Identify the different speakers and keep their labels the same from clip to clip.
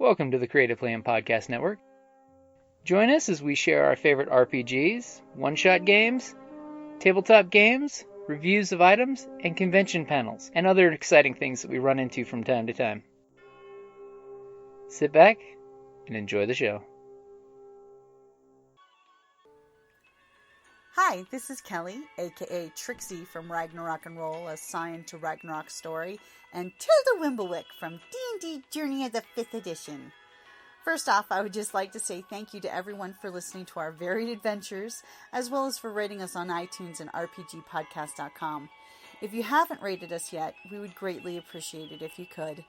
Speaker 1: Welcome to the Creative Plan Podcast Network. Join us as we share our favorite RPGs, one-shot games, tabletop games, reviews of items, and convention panels, and other exciting things that we run into from time to time. Sit back and enjoy the show.
Speaker 2: Hi, this is Kelly, aka Trixie from Ragnarok and Roll, a Sign to Ragnarok story, and Tilda Wimblewick from D&D Journey of the 5th Edition. First off, I would just like to say thank you to everyone for listening to our varied adventures, as well as for rating us on iTunes and RPGpodcast.com. If you haven't rated us yet, we would greatly appreciate it if you could.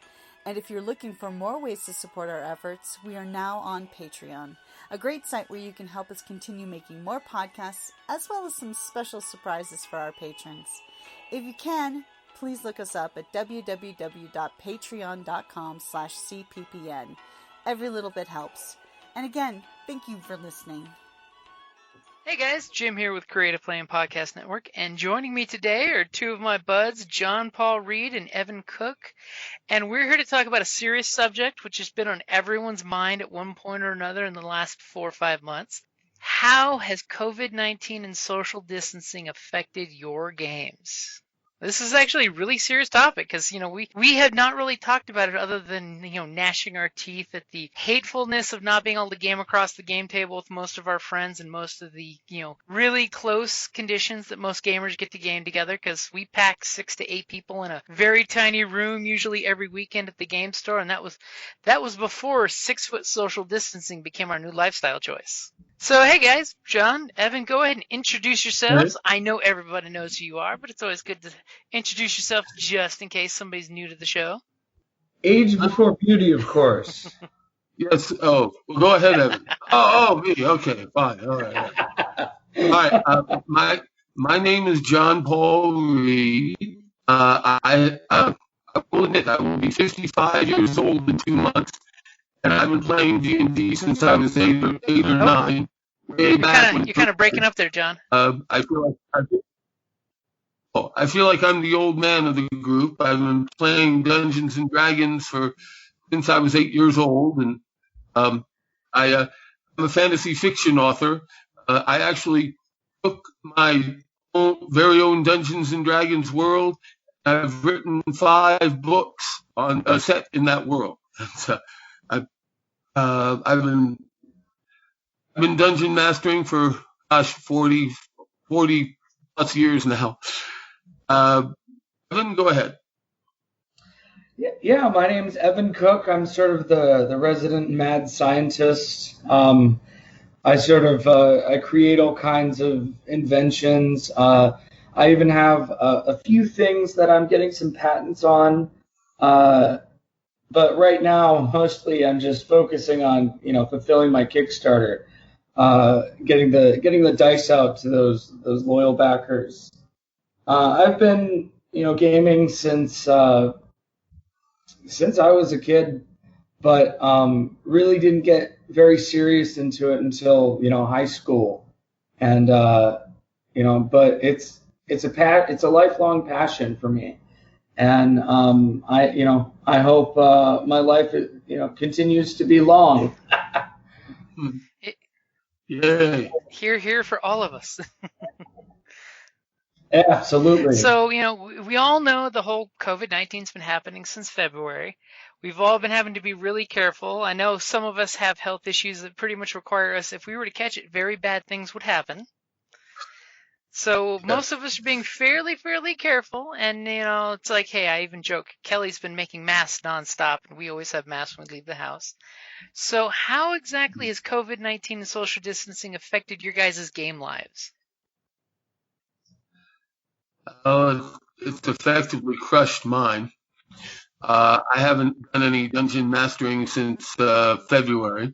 Speaker 2: And if you're looking for more ways to support our efforts, we are now on Patreon, a great site where you can help us continue making more podcasts, as well as some special surprises for our patrons. If you can, please look us up at www.patreon.com/cppn. Every little bit helps. And again, thank you for listening.
Speaker 1: Hey guys, Jim here with Creative Plan Podcast Network, and joining me today are two of my buds, Paul Ried and Evan Cook, and we're here to talk about a serious subject which has been on everyone's mind at one point or another in the last 4 or 5 months. How has COVID-19 and social distancing affected your games? This is actually a really serious topic because, we have not really talked about it other than, gnashing our teeth at the hatefulness of not being able to game across the game table with most of our friends and most of the, really close conditions that most gamers get to game together because we pack 6 to 8 people in a very tiny room, usually every weekend at the game store. And that was before 6-foot social distancing became our new lifestyle choice. So, hey guys, John, Evan, go ahead and introduce yourselves. I know everybody knows who you are, but it's always good to introduce yourself just in case somebody's new to the show.
Speaker 3: Age before beauty, of course.
Speaker 4: Yes. Oh, well, go ahead, Evan. Me. Okay, fine. All right. All right. My name is Paul Ried. I will admit I will be 55 years old in 2 months. And I've been playing D&D since I was 8 or 9. Way back.
Speaker 1: You're kind of breaking up there, John.
Speaker 4: I feel like I'm the old man of the group. I've been playing Dungeons and Dragons since I was 8 years old, and I'm a fantasy fiction author. I actually took my very own Dungeons and Dragons world. I've written 5 books set in that world. I've been dungeon mastering for 40 plus years now. Evan, go ahead.
Speaker 3: Yeah, my name is Evan Cook. I'm sort of the resident mad scientist. I create all kinds of inventions. I even have a few things that I'm getting some patents on. But right now, mostly I'm just focusing on, fulfilling my Kickstarter, getting the dice out to those loyal backers. I've been, gaming since I was a kid, but really didn't get very serious into it until, high school. And but it's a lifelong passion for me. And I hope my life continues to be long.
Speaker 4: Yay!
Speaker 1: Here for all of us.
Speaker 3: Absolutely.
Speaker 1: So we all know the whole COVID-19's been happening since February. We've all been having to be really careful. I know some of us have health issues that pretty much require us, if we were to catch it, very bad things would happen. So most of us are being fairly careful, and it's like, hey, I even joke, Kelly's been making masks nonstop, and we always have masks when we leave the house. So how exactly has COVID-19 and social distancing affected your guys' game lives?
Speaker 4: It's effectively crushed mine. I haven't done any dungeon mastering since February.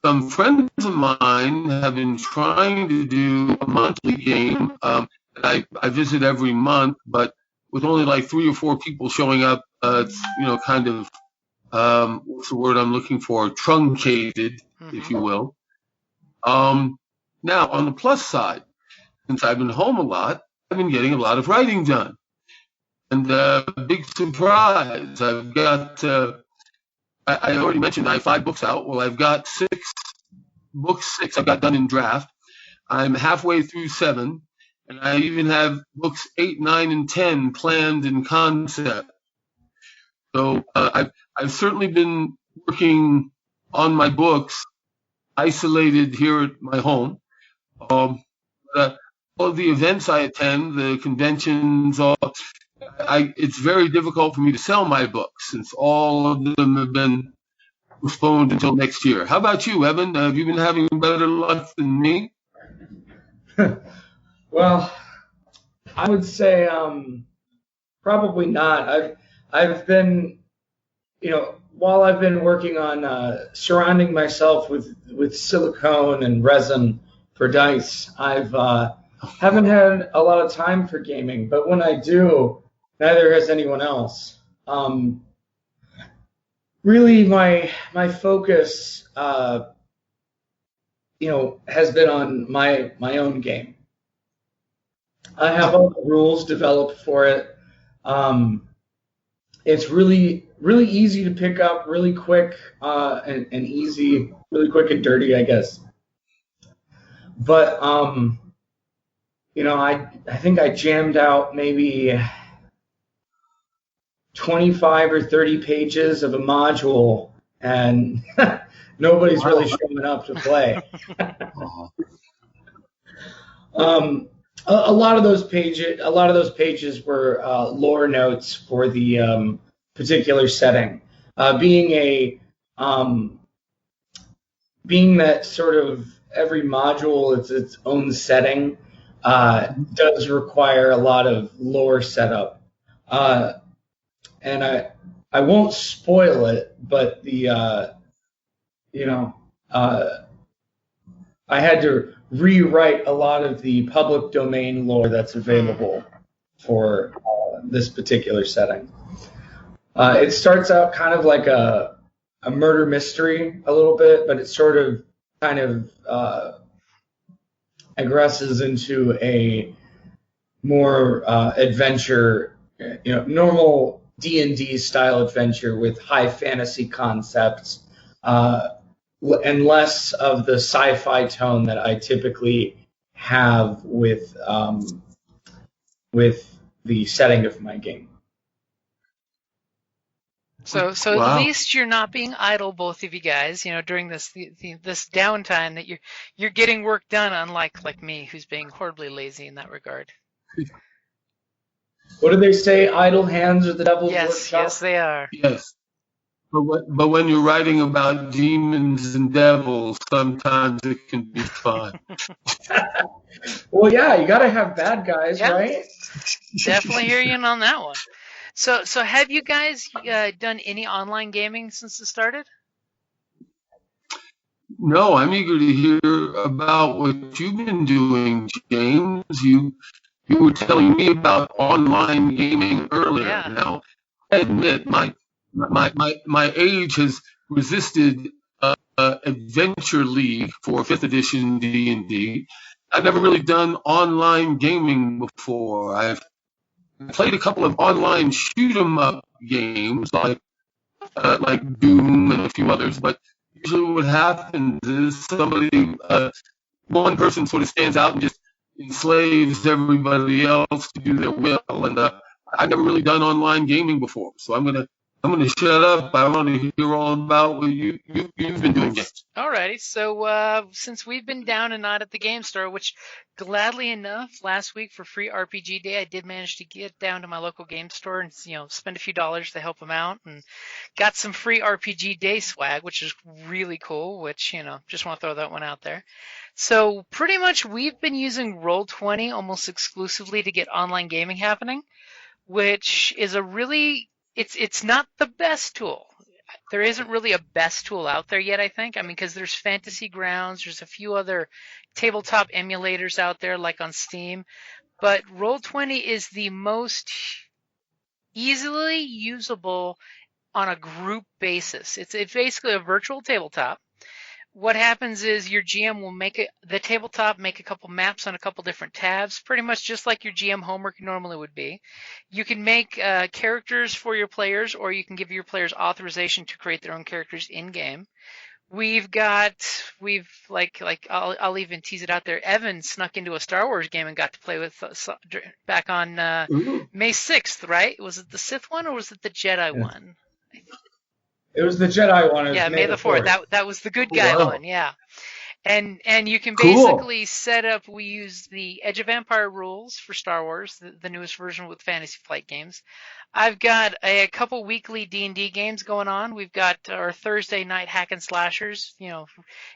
Speaker 4: Some friends of mine have been trying to do a monthly game that I visit every month, but with only like 3 or 4 people showing up, it's kind of what's the word I'm looking for? Truncated, if you will. Now on the plus side, since I've been home a lot, I've been getting a lot of writing done. And big surprise, I've got I already mentioned I have 5 books out. Well, I've got 6 I've got done in draft. I'm halfway through 7, and I even have books 8, 9, and 10 planned in concept. So I've certainly been working on my books, isolated here at my home. All of the events I attend, the conventions, it's very difficult for me to sell my books since all of them have been postponed until next year. How about you, Evan? Have you been having better luck than me?
Speaker 3: Well, I would say probably not. I've been, while I've been working on surrounding myself with silicone and resin for dice, I've haven't had a lot of time for gaming. But when I do, neither has anyone else. Really, my focus, has been on my own game. I have all the rules developed for it. It's really easy to pick up, really quick and easy, really quick and dirty, I guess. But I think I jammed out maybe 25 or 30 pages of a module, and nobody's really showing up to play. A lot of those pages were lore notes for the particular setting. Being that sort of every module is its own setting, does require a lot of lore setup. And I won't spoil it, but I had to rewrite a lot of the public domain lore that's available for this particular setting. It starts out kind of like a murder mystery a little bit, but it sort of kind of agresses into a more adventure, normal D&D style adventure with high fantasy concepts, and less of the sci-fi tone that I typically have with the setting of my game.
Speaker 1: So
Speaker 4: Wow.
Speaker 1: At least you're not being idle, both of you guys. During this downtime, that you're getting work done, unlike me, who's being horribly lazy in that regard.
Speaker 3: What do they say? Idle hands are the devil's workshop?
Speaker 1: Yes, they are.
Speaker 4: Yes. But when you're writing about demons and devils, sometimes it can be fun.
Speaker 3: Well, yeah, you got to have bad guys,
Speaker 1: Yeah.
Speaker 3: right?
Speaker 1: Definitely hear you on that one. So have you guys done any online gaming since it started?
Speaker 4: No, I'm eager to hear about what you've been doing, James. You were telling me about online gaming earlier.
Speaker 1: Yeah.
Speaker 4: Now, I admit my age has resisted Adventure League for 5th edition D&D. I've never really done online gaming before. I've played a couple of online shoot 'em up games like Doom and a few others, but usually what happens is one person sort of stands out and just enslaves everybody else to do their will. And I've never really done online gaming before, so I'm gonna shut up. I want to hear all about what you've been doing, James.
Speaker 1: Alrighty, so since we've been down and not at the game store, which gladly enough, last week for free RPG Day, I did manage to get down to my local game store and spend a few dollars to help them out, and got some free RPG Day swag, which is really cool. Which just want to throw that one out there. So pretty much we've been using Roll20 almost exclusively to get online gaming happening, which is it's not the best tool. There isn't really a best tool out there yet, I think. Because there's Fantasy Grounds, there's a few other tabletop emulators out there, like on Steam. But Roll20 is the most easily usable on a group basis. It's basically a virtual tabletop what happens is your GM will make the tabletop make a couple maps on a couple different tabs, pretty much just like your GM homework normally would be. You can make characters for your players, or you can give your players authorization to create their own characters in game. We've I'll even tease it out there. Evan snuck into a Star Wars game and got to play with back on May 6th, right? Was it the Sith one or was it the Jedi one?
Speaker 3: It was the Jedi one. It was
Speaker 1: Yeah, May the 4th. That was the good guy one, yeah. And you can basically set up, we use the Edge of Empire rules for Star Wars, the newest version with Fantasy Flight games. I've got a couple weekly D&D games going on. We've got our Thursday night hack and slashers. You know,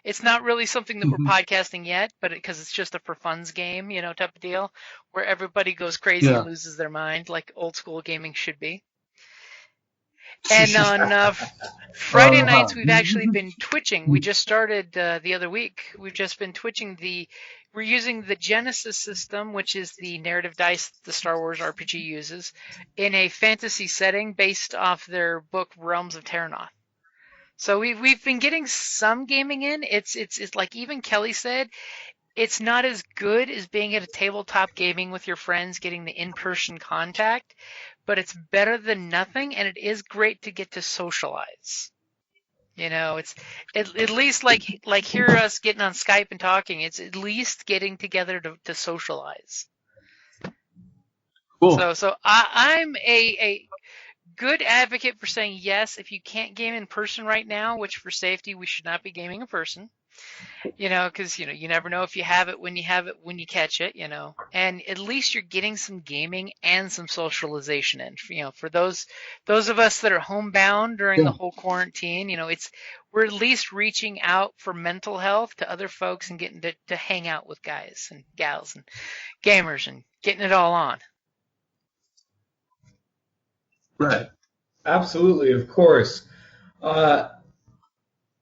Speaker 1: it's not really something that we're podcasting yet, but because it's just a for funds game, you know, type of deal, where everybody goes crazy and loses their mind, like old school gaming should be. And on Friday nights, we've actually been twitching. We just started the other week. We've just been twitching we're using the Genesis system, which is the narrative dice the Star Wars RPG uses, in a fantasy setting based off their book Realms of Terranoth. So we've been getting some gaming in. It's like even Kelly said, it's not as good as being at a tabletop gaming with your friends, getting the in-person contact, but it's better than nothing, and it is great to get to socialize. You know, it's at least like hear us getting on Skype and talking. It's at least getting together to socialize.
Speaker 4: Cool.
Speaker 1: So I'm a good advocate for saying yes, if you can't game in person right now, which for safety we should not be gaming in person. You know, because, you know, you never know if you have it when you catch it, you know. And at least you're getting some gaming and some socialization in. You know, for those of us that are homebound during the whole quarantine, you know, we're at least reaching out for mental health to other folks and getting to hang out with guys and gals and gamers and getting it all on.
Speaker 4: Right.
Speaker 3: Absolutely, of course.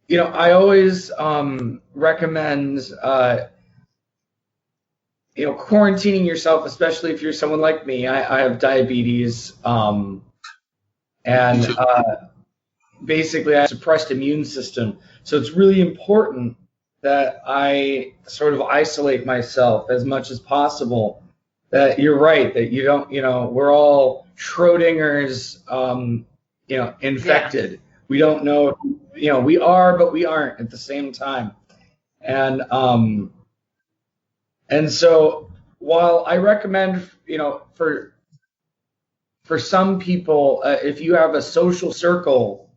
Speaker 3: You know, I always recommend, you know, quarantining yourself, especially if you're someone like me. I have diabetes, and basically I have a suppressed immune system. So it's really important that I sort of isolate myself as much as possible. That you're right, that you don't, you know, we're all Schrodinger's, you know, infected. Yeah. We don't know, you know, we are, but we aren't at the same time. And so while I recommend, you know, for some people, if you have a social circle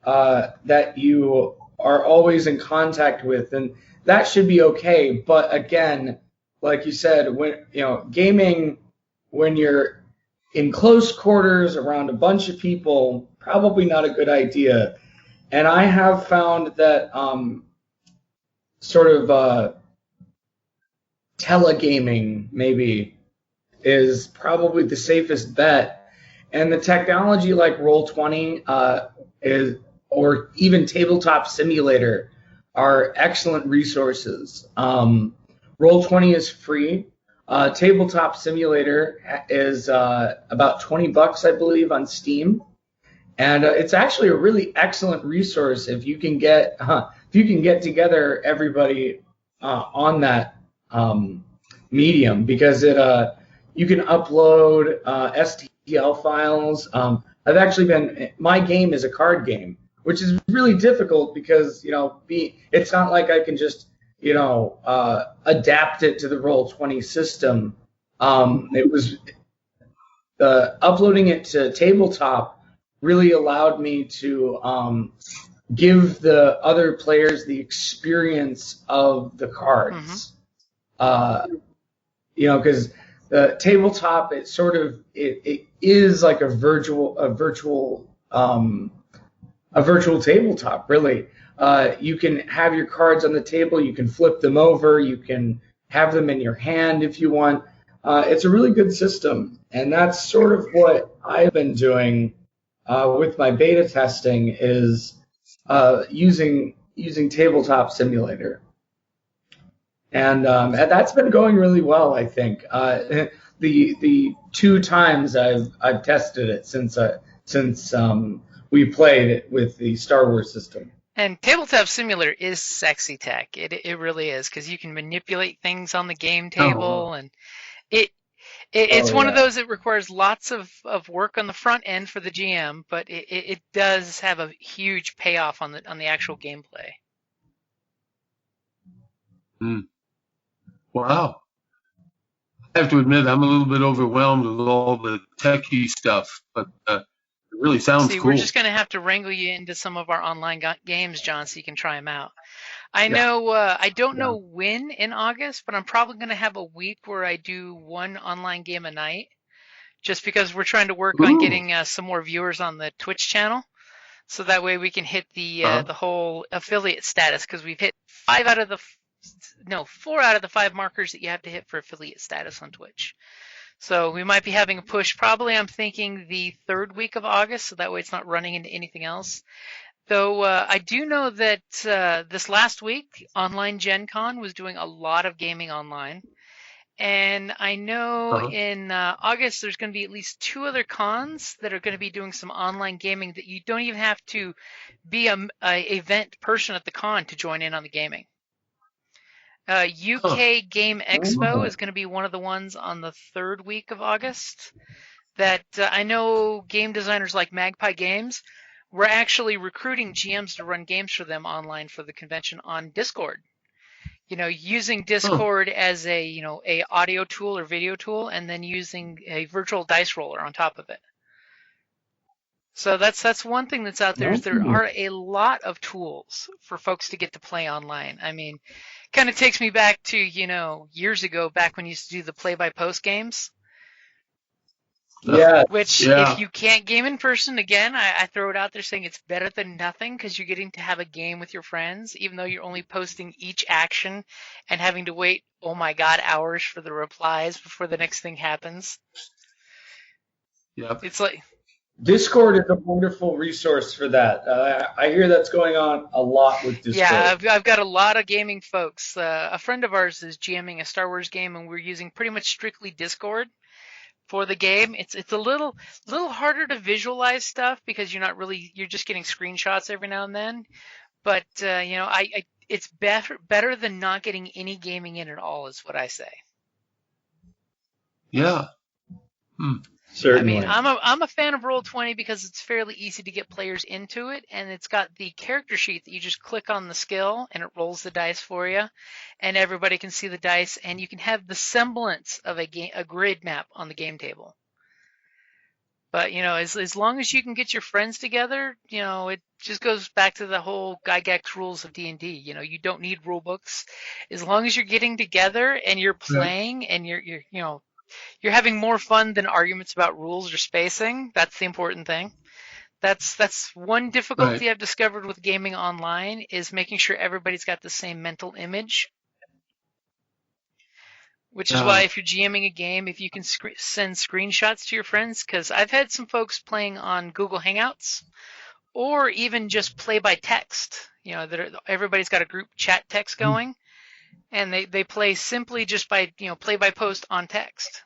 Speaker 3: that you are always in contact with, then that should be okay. But again, like you said, when, you know, gaming, when you're in close quarters around a bunch of people, probably not a good idea. And I have found that sort of telegaming maybe is probably the safest bet. And the technology like Roll20 is, or even Tabletop Simulator, are excellent resources. Roll20 is free. Tabletop Simulator is about $20, I believe, on Steam, and it's actually a really excellent resource if you can get together everybody on that medium, because you can upload STL files. My game is a card game, which is really difficult because, you know, it's not like I can just, you know, adapt it to the Roll20 system. It was uploading it to Tabletop really allowed me to give the other players the experience of the cards. You know, because the Tabletop, it is like a virtual tabletop, really. You can have your cards on the table, you can flip them over, you can have them in your hand if you want. It's a really good system, and that's sort of what I've been doing with my beta testing, is using Tabletop Simulator. And that's been going really well, I think. The 2 times I've tested it since we played it with the Star Wars system.
Speaker 1: And Tabletop Simulator is sexy tech. It really is, because you can manipulate things on the game table, and it's one of those that requires lots of work on the front end for the GM, but it does have a huge payoff on the actual gameplay.
Speaker 4: Wow. I have to admit, I'm a little bit overwhelmed with all the techie stuff, but it really sounds cool.
Speaker 1: We're just going to have to wrangle you into some of our online games, John, so you can try them out. I know, I don't know when in August, but I'm probably going to have a week where I do one online game a night, just because we're trying to work on getting some more viewers on the Twitch channel. So that way we can hit the whole affiliate status, because we've hit 4 out of the 5 markers that you have to hit for affiliate status on Twitch. So we might be having a push, probably I'm thinking the 3rd week of August, so that way it's not running into anything else. Though I do know that this last week, Online Gen Con was doing a lot of gaming online. And I know in August there's going to be at least 2 other cons that are going to be doing some online gaming that you don't even have to be a event person at the con to join in on the gaming. UK Game Expo is going to be one of the ones on the 3rd week of August that I know game designers like Magpie Games, we're actually recruiting GMs to run games for them online for the convention on Discord. Using Discord as a audio tool or video tool, and then using a virtual dice roller on top of it. So that's one thing that's out there. Is there are a lot of tools for folks to get to play online. I mean, kind of takes me back to years ago, back when you used to do the play-by-post games.
Speaker 3: Yeah.
Speaker 1: If you can't game in person, again, I throw it out there saying it's better than nothing, because you're getting to have a game with your friends, even though you're only posting each action and having to wait, oh my God, hours for the replies before the next thing happens.
Speaker 4: Yep.
Speaker 1: It's like
Speaker 3: Discord is a wonderful resource for that. I hear that's going on a lot with Discord.
Speaker 1: Yeah, I've got a lot of gaming folks. A friend of ours is GMing a Star Wars game, and we're using pretty much strictly Discord for the game. It's a little harder to visualize stuff, because you're just getting screenshots every now and then. But it's better than not getting any gaming in at all, is what I say.
Speaker 4: Yeah.
Speaker 3: Certainly.
Speaker 1: I mean, I'm a fan of Roll20 because it's fairly easy to get players into it, and it's got the character sheet that you just click on the skill and it rolls the dice for you, and everybody can see the dice, and you can have the semblance of a grid map on the game table. But as long as you can get your friends together, it just goes back to the whole Gygax rules of D&D. You don't need rule books. As long as you're getting together and you're playing and you're having more fun than arguments about rules or spacing. That's the important thing. That's one difficulty I've discovered with gaming online, is making sure everybody's got the same mental image. Which is why if you're GMing a game, if you can send screenshots to your friends, because I've had some folks playing on Google Hangouts, or even just play by text. Everybody's got a group chat text going, and they play simply just by play by post on text.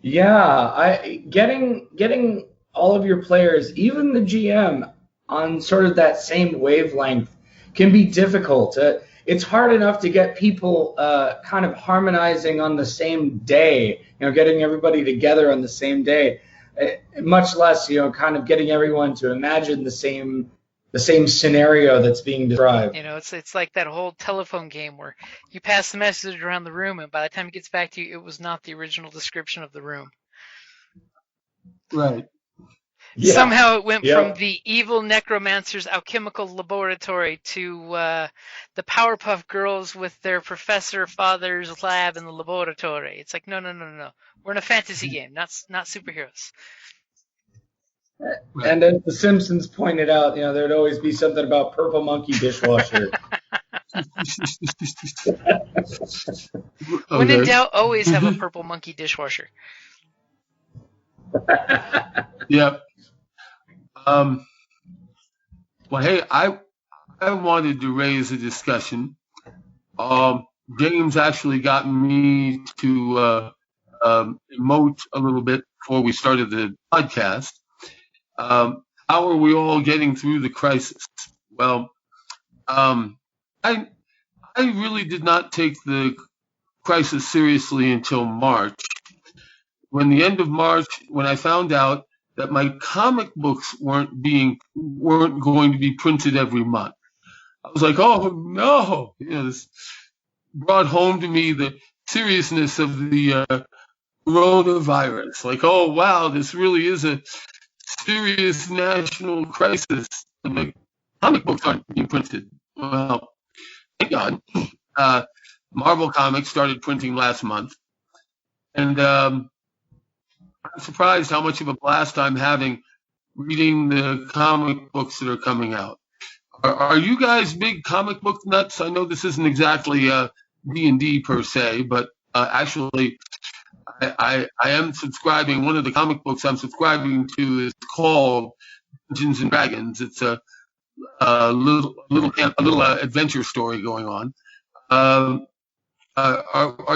Speaker 3: Yeah, getting all of your players, even the GM, on sort of that same wavelength can be difficult. It's hard enough to get people kind of harmonizing on the same day, getting everybody together on the same day, much less, kind of getting everyone to imagine the same scenario that's being described.
Speaker 1: It's like that whole telephone game where you pass the message around the room, and by the time it gets back to you, it was not the original description of the room.
Speaker 4: Right.
Speaker 3: Yeah.
Speaker 1: Somehow it went from the evil necromancer's alchemical laboratory to the Powerpuff Girls with their professor father's lab in the laboratory. It's like, no. We're in a fantasy game, not superheroes.
Speaker 3: And as The Simpsons pointed out, there'd always be something about Purple Monkey dishwasher.
Speaker 1: When in doubt, always have a Purple Monkey dishwasher.
Speaker 4: Yep. Well, hey, I wanted to raise a discussion. James actually got me to emote a little bit before we started the podcast. how are we all getting through the crisis? Well, I really did not take the crisis seriously until March. When the end of March, when I found out that my comic books weren't going to be printed every month, I was like, oh no! This brought home to me the seriousness of the coronavirus. Like, oh wow, this really is a serious national crisis. And the comic books aren't being printed. Well, thank God. Marvel Comics started printing last month, and I'm surprised how much of a blast I'm having reading the comic books that are coming out. Are you guys big comic book nuts? I know this isn't exactly D&D per se, but actually I am subscribing. One of the comic books I'm subscribing to is called Dungeons and Dragons. It's a little adventure story going on. Are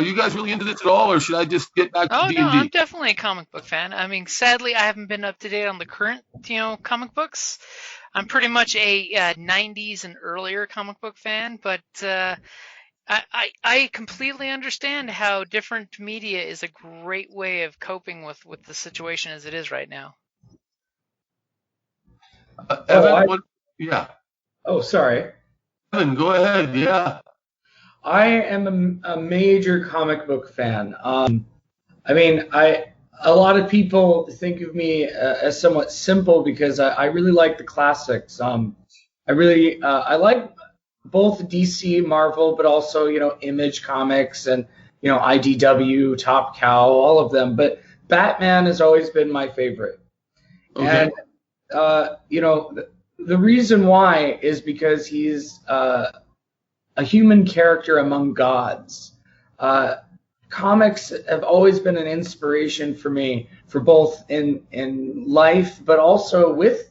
Speaker 4: you guys really into this at all, or should I just get back to D&D?
Speaker 1: No, I'm definitely a comic book fan. I mean, sadly, I haven't been up to date on the current, comic books. I'm pretty much a 90s and earlier comic book fan, but I completely understand how different media is a great way of coping with the situation as it is right now.
Speaker 4: Evan, yeah.
Speaker 3: Oh, sorry.
Speaker 4: Evan, go ahead. Yeah.
Speaker 3: I am a major comic book fan. A lot of people think of me as somewhat simple because I really like the classics. I like both DC, Marvel, but also, Image Comics and, IDW, Top Cow, all of them. But Batman has always been my favorite. Okay. And, the reason why is because he's a human character among gods. Comics have always been an inspiration for me, for both in life, but also with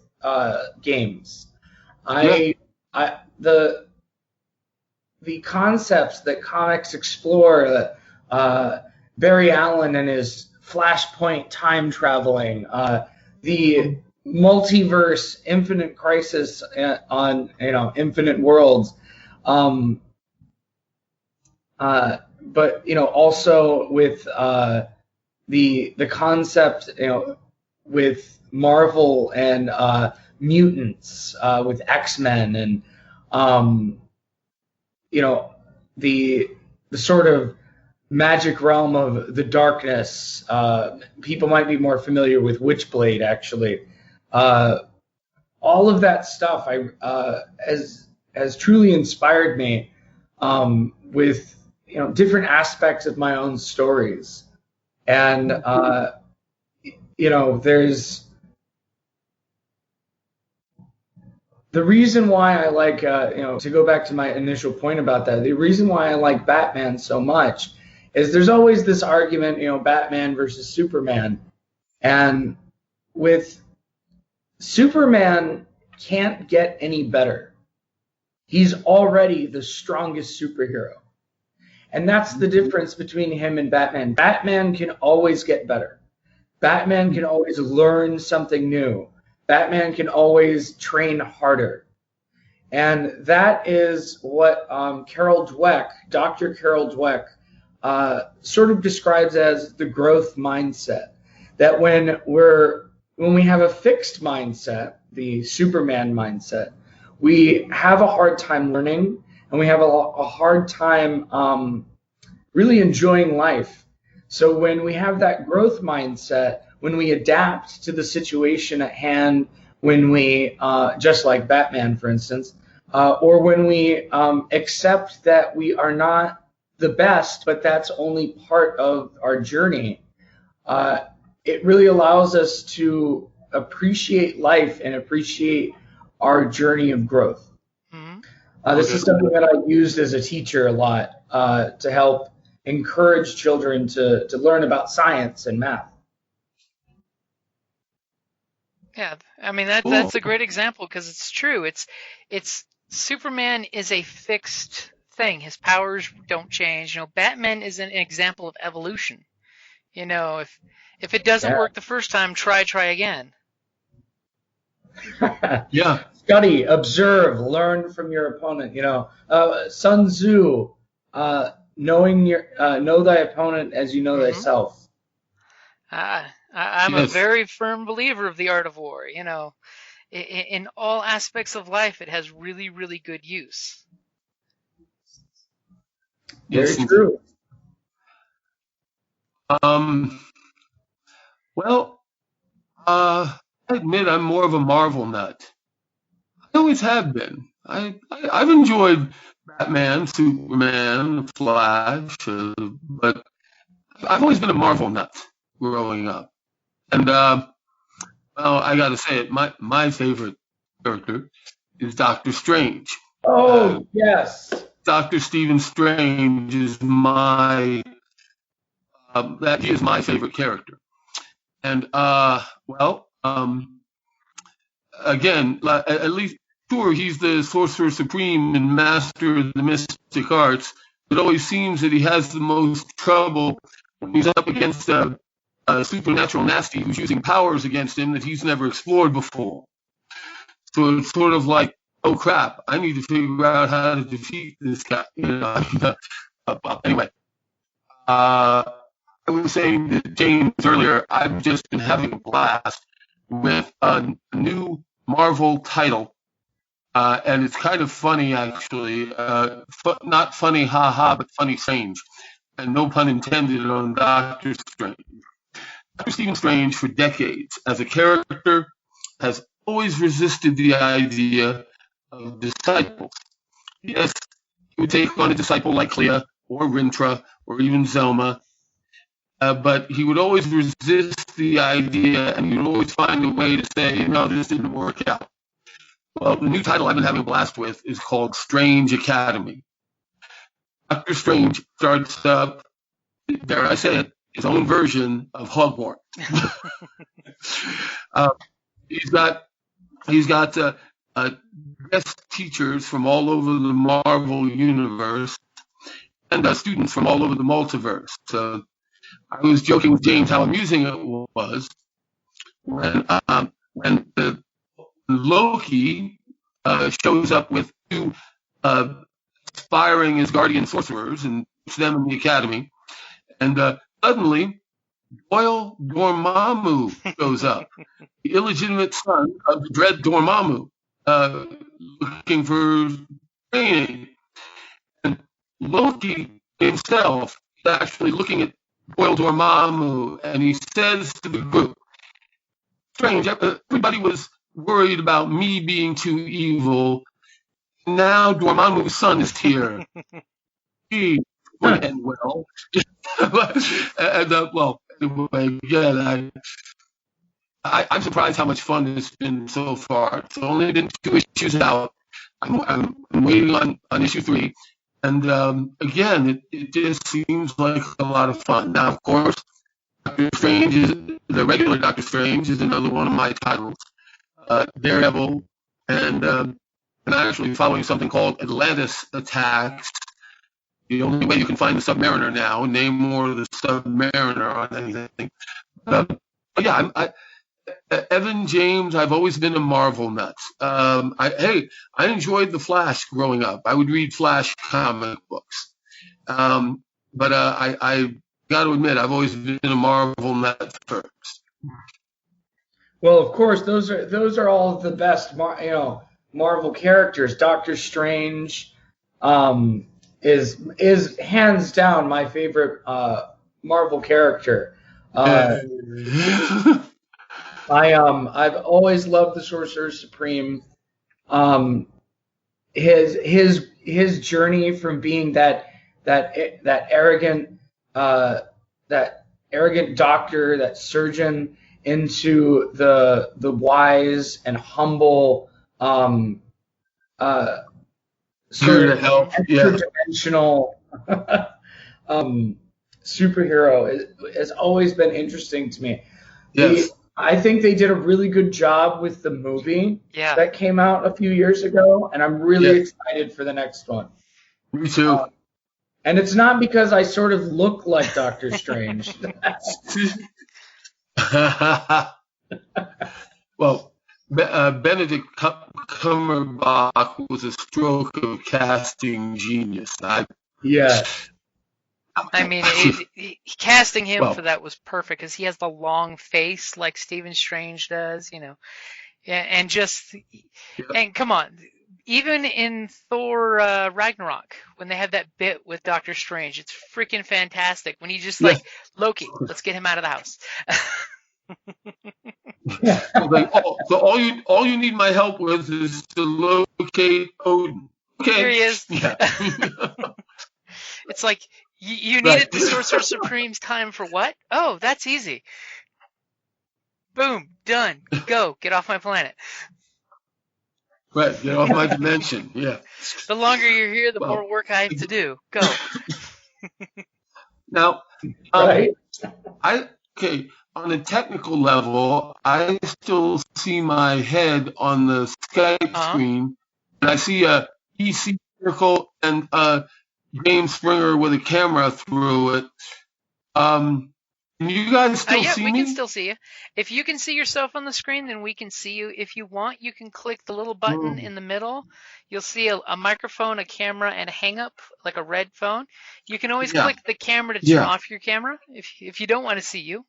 Speaker 3: games. The concepts that comics explore, Barry Allen and his Flashpoint time traveling, the multiverse, Infinite Crisis on Infinite Worlds. But also with the concept, with Marvel and mutants, with X-Men and the sort of magic realm of the darkness. People might be more familiar with Witchblade, actually. All of that stuff has truly inspired me with different aspects of my own stories. And there's the reason why I like to go back to my initial point about that, the reason why I like Batman so much is there's always this argument, Batman versus Superman. And with Superman can't get any better. He's already the strongest superhero. And that's the difference between him and Batman. Batman can always get better. Batman can always learn something new. Batman can always train harder. And that is what Carol Dweck, Dr. Carol Dweck, sort of describes as the growth mindset. That when we have a fixed mindset, the Superman mindset, we have a hard time learning, and we have a hard time really enjoying life. So when we have that growth mindset, when we adapt to the situation at hand, when we, just like Batman, for instance, or when we accept that we are not the best, but that's only part of our journey, it really allows us to appreciate life and appreciate our journey of growth. Mm-hmm. This is something that I used as a teacher a lot to help encourage children to learn about science and math.
Speaker 1: Yeah, I mean that's a great example because it's true. It's Superman is a fixed thing. His powers don't change. Batman is an example of evolution. If it doesn't work the first time, try again.
Speaker 4: Yeah.
Speaker 3: Study, observe, learn from your opponent. Sun Tzu, know thy opponent as you know thyself.
Speaker 1: I'm a very firm believer of the art of war. In all aspects of life, it has really, really good use.
Speaker 3: Very true.
Speaker 4: Well, I admit I'm more of a Marvel nut. I always have been. I've enjoyed Batman, Superman, Flash, but I've always been a Marvel nut growing up. And well, I got to say it. My favorite character is Doctor Strange.
Speaker 3: Oh, yes.
Speaker 4: Dr. Stephen Strange is he is my favorite character. And well, again, at least sure he's the Sorcerer Supreme and Master of the Mystic Arts. It always seems that he has the most trouble when he's up against a supernatural nasty who's using powers against him that he's never explored before. So it's sort of like, oh crap, I need to figure out how to defeat this guy. Anyway, I was saying to James earlier, I've just been having a blast with a new Marvel title. And it's kind of funny, actually. Not funny, haha, but funny strange. And no pun intended on Doctor Strange. Dr. Stephen Strange, for decades, as a character, has always resisted the idea of disciples. Yes, he would take on a disciple like Clea or Rintra or even Zelma, but he would always resist the idea, and he would always find a way to say, no, this didn't work out. Well, the new title I've been having a blast with is called Strange Academy. Dr. Strange starts up, dare I say it, his own version of Hogwarts. He's got guest teachers from all over the Marvel universe and students from all over the multiverse. I was joking with James how amusing it was when Loki shows up with two aspiring as guardian sorcerers and puts them in the academy, and suddenly Doyle Dormammu shows up, the illegitimate son of the dread Dormammu, looking for training. And Loki himself is actually looking at Doyle Dormammu, and he says to the group, Strange, everybody was worried about me being too evil. Now Dormammu's son is here. He would end well. Well, anyway, again, I'm surprised how much fun it's been so far. It's only been 2 issues out. I'm waiting on issue 3. And again, it just seems like a lot of fun. Now, of course, the regular Doctor Strange is another one of my titles. Daredevil, and I'm actually following something called Atlantis Attacks. The only way you can find the Submariner now, name more of the Submariner on anything. But yeah, Evan James, I've always been a Marvel nut. I enjoyed The Flash growing up. I would read Flash comic books. But I got to admit, I've always been a Marvel nut first.
Speaker 3: Well, of course, those are all the best, Marvel characters. Doctor Strange is hands down my favorite Marvel character. I've always loved the Sorcerer Supreme. His journey from being that arrogant doctor, that surgeon, into the wise and humble interdimensional superhero has always been interesting to me.
Speaker 4: Yes.
Speaker 3: I think they did a really good job with the movie that came out a few years ago, and I'm really excited for the next one.
Speaker 4: Me too.
Speaker 3: And it's not because I sort of look like Doctor Strange.
Speaker 4: Well, Benedict Cumberbatch was a stroke of casting genius.
Speaker 3: Yes.
Speaker 1: I mean, casting him for that was perfect because he has the long face like Stephen Strange does, you know. And just, and come on, even in Thor Ragnarok, when they had that bit with Doctor Strange, it's freaking fantastic. When he just like, Loki, let's get him out of the house.
Speaker 4: So all you need my help with is to locate Odin. Okay.
Speaker 1: Here he is.
Speaker 4: Yeah.
Speaker 1: It's like, you needed the Sorcerer Supreme's time for what? Oh, that's easy. Boom, done. Go, get off my planet.
Speaker 4: Right, get off my dimension. Yeah.
Speaker 1: The longer you're here, the more work I have to do. Go.
Speaker 4: Now,
Speaker 3: Right.
Speaker 4: On a technical level, I still see my head on the Skype screen, and I see a EC circle and James Springer with a camera through it. Can you guys still see me?
Speaker 1: Yeah, we can still see you. If you can see yourself on the screen, then we can see you. If you want, you can click the little button in the middle. You'll see a microphone, a camera, and a hang-up, like a red phone. You can always click the camera to turn off your camera if you don't want to see you.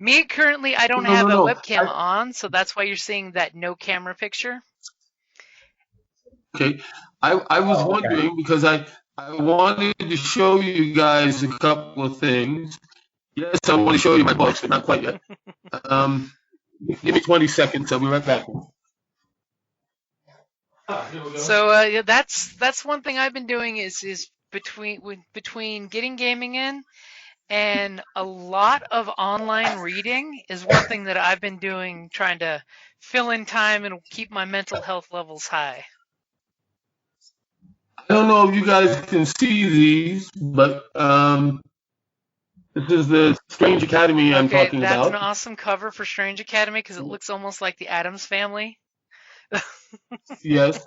Speaker 1: Me, currently, I don't have a webcam on, so that's why you're seeing that no camera picture.
Speaker 4: Okay. I was wondering because I wanted to show you guys a couple of things. Yes, I want to show you my books, but not quite yet. Give me 20 seconds. I'll be right back.
Speaker 1: So that's one thing I've been doing is between getting gaming in and a lot of online reading is one thing that I've been doing, trying to fill in time and keep my mental health levels high.
Speaker 4: I don't know if you guys can see these, but this is the Strange Academy I'm talking about.
Speaker 1: That's an awesome cover for Strange Academy because it looks almost like the Addams Family.
Speaker 4: Yes.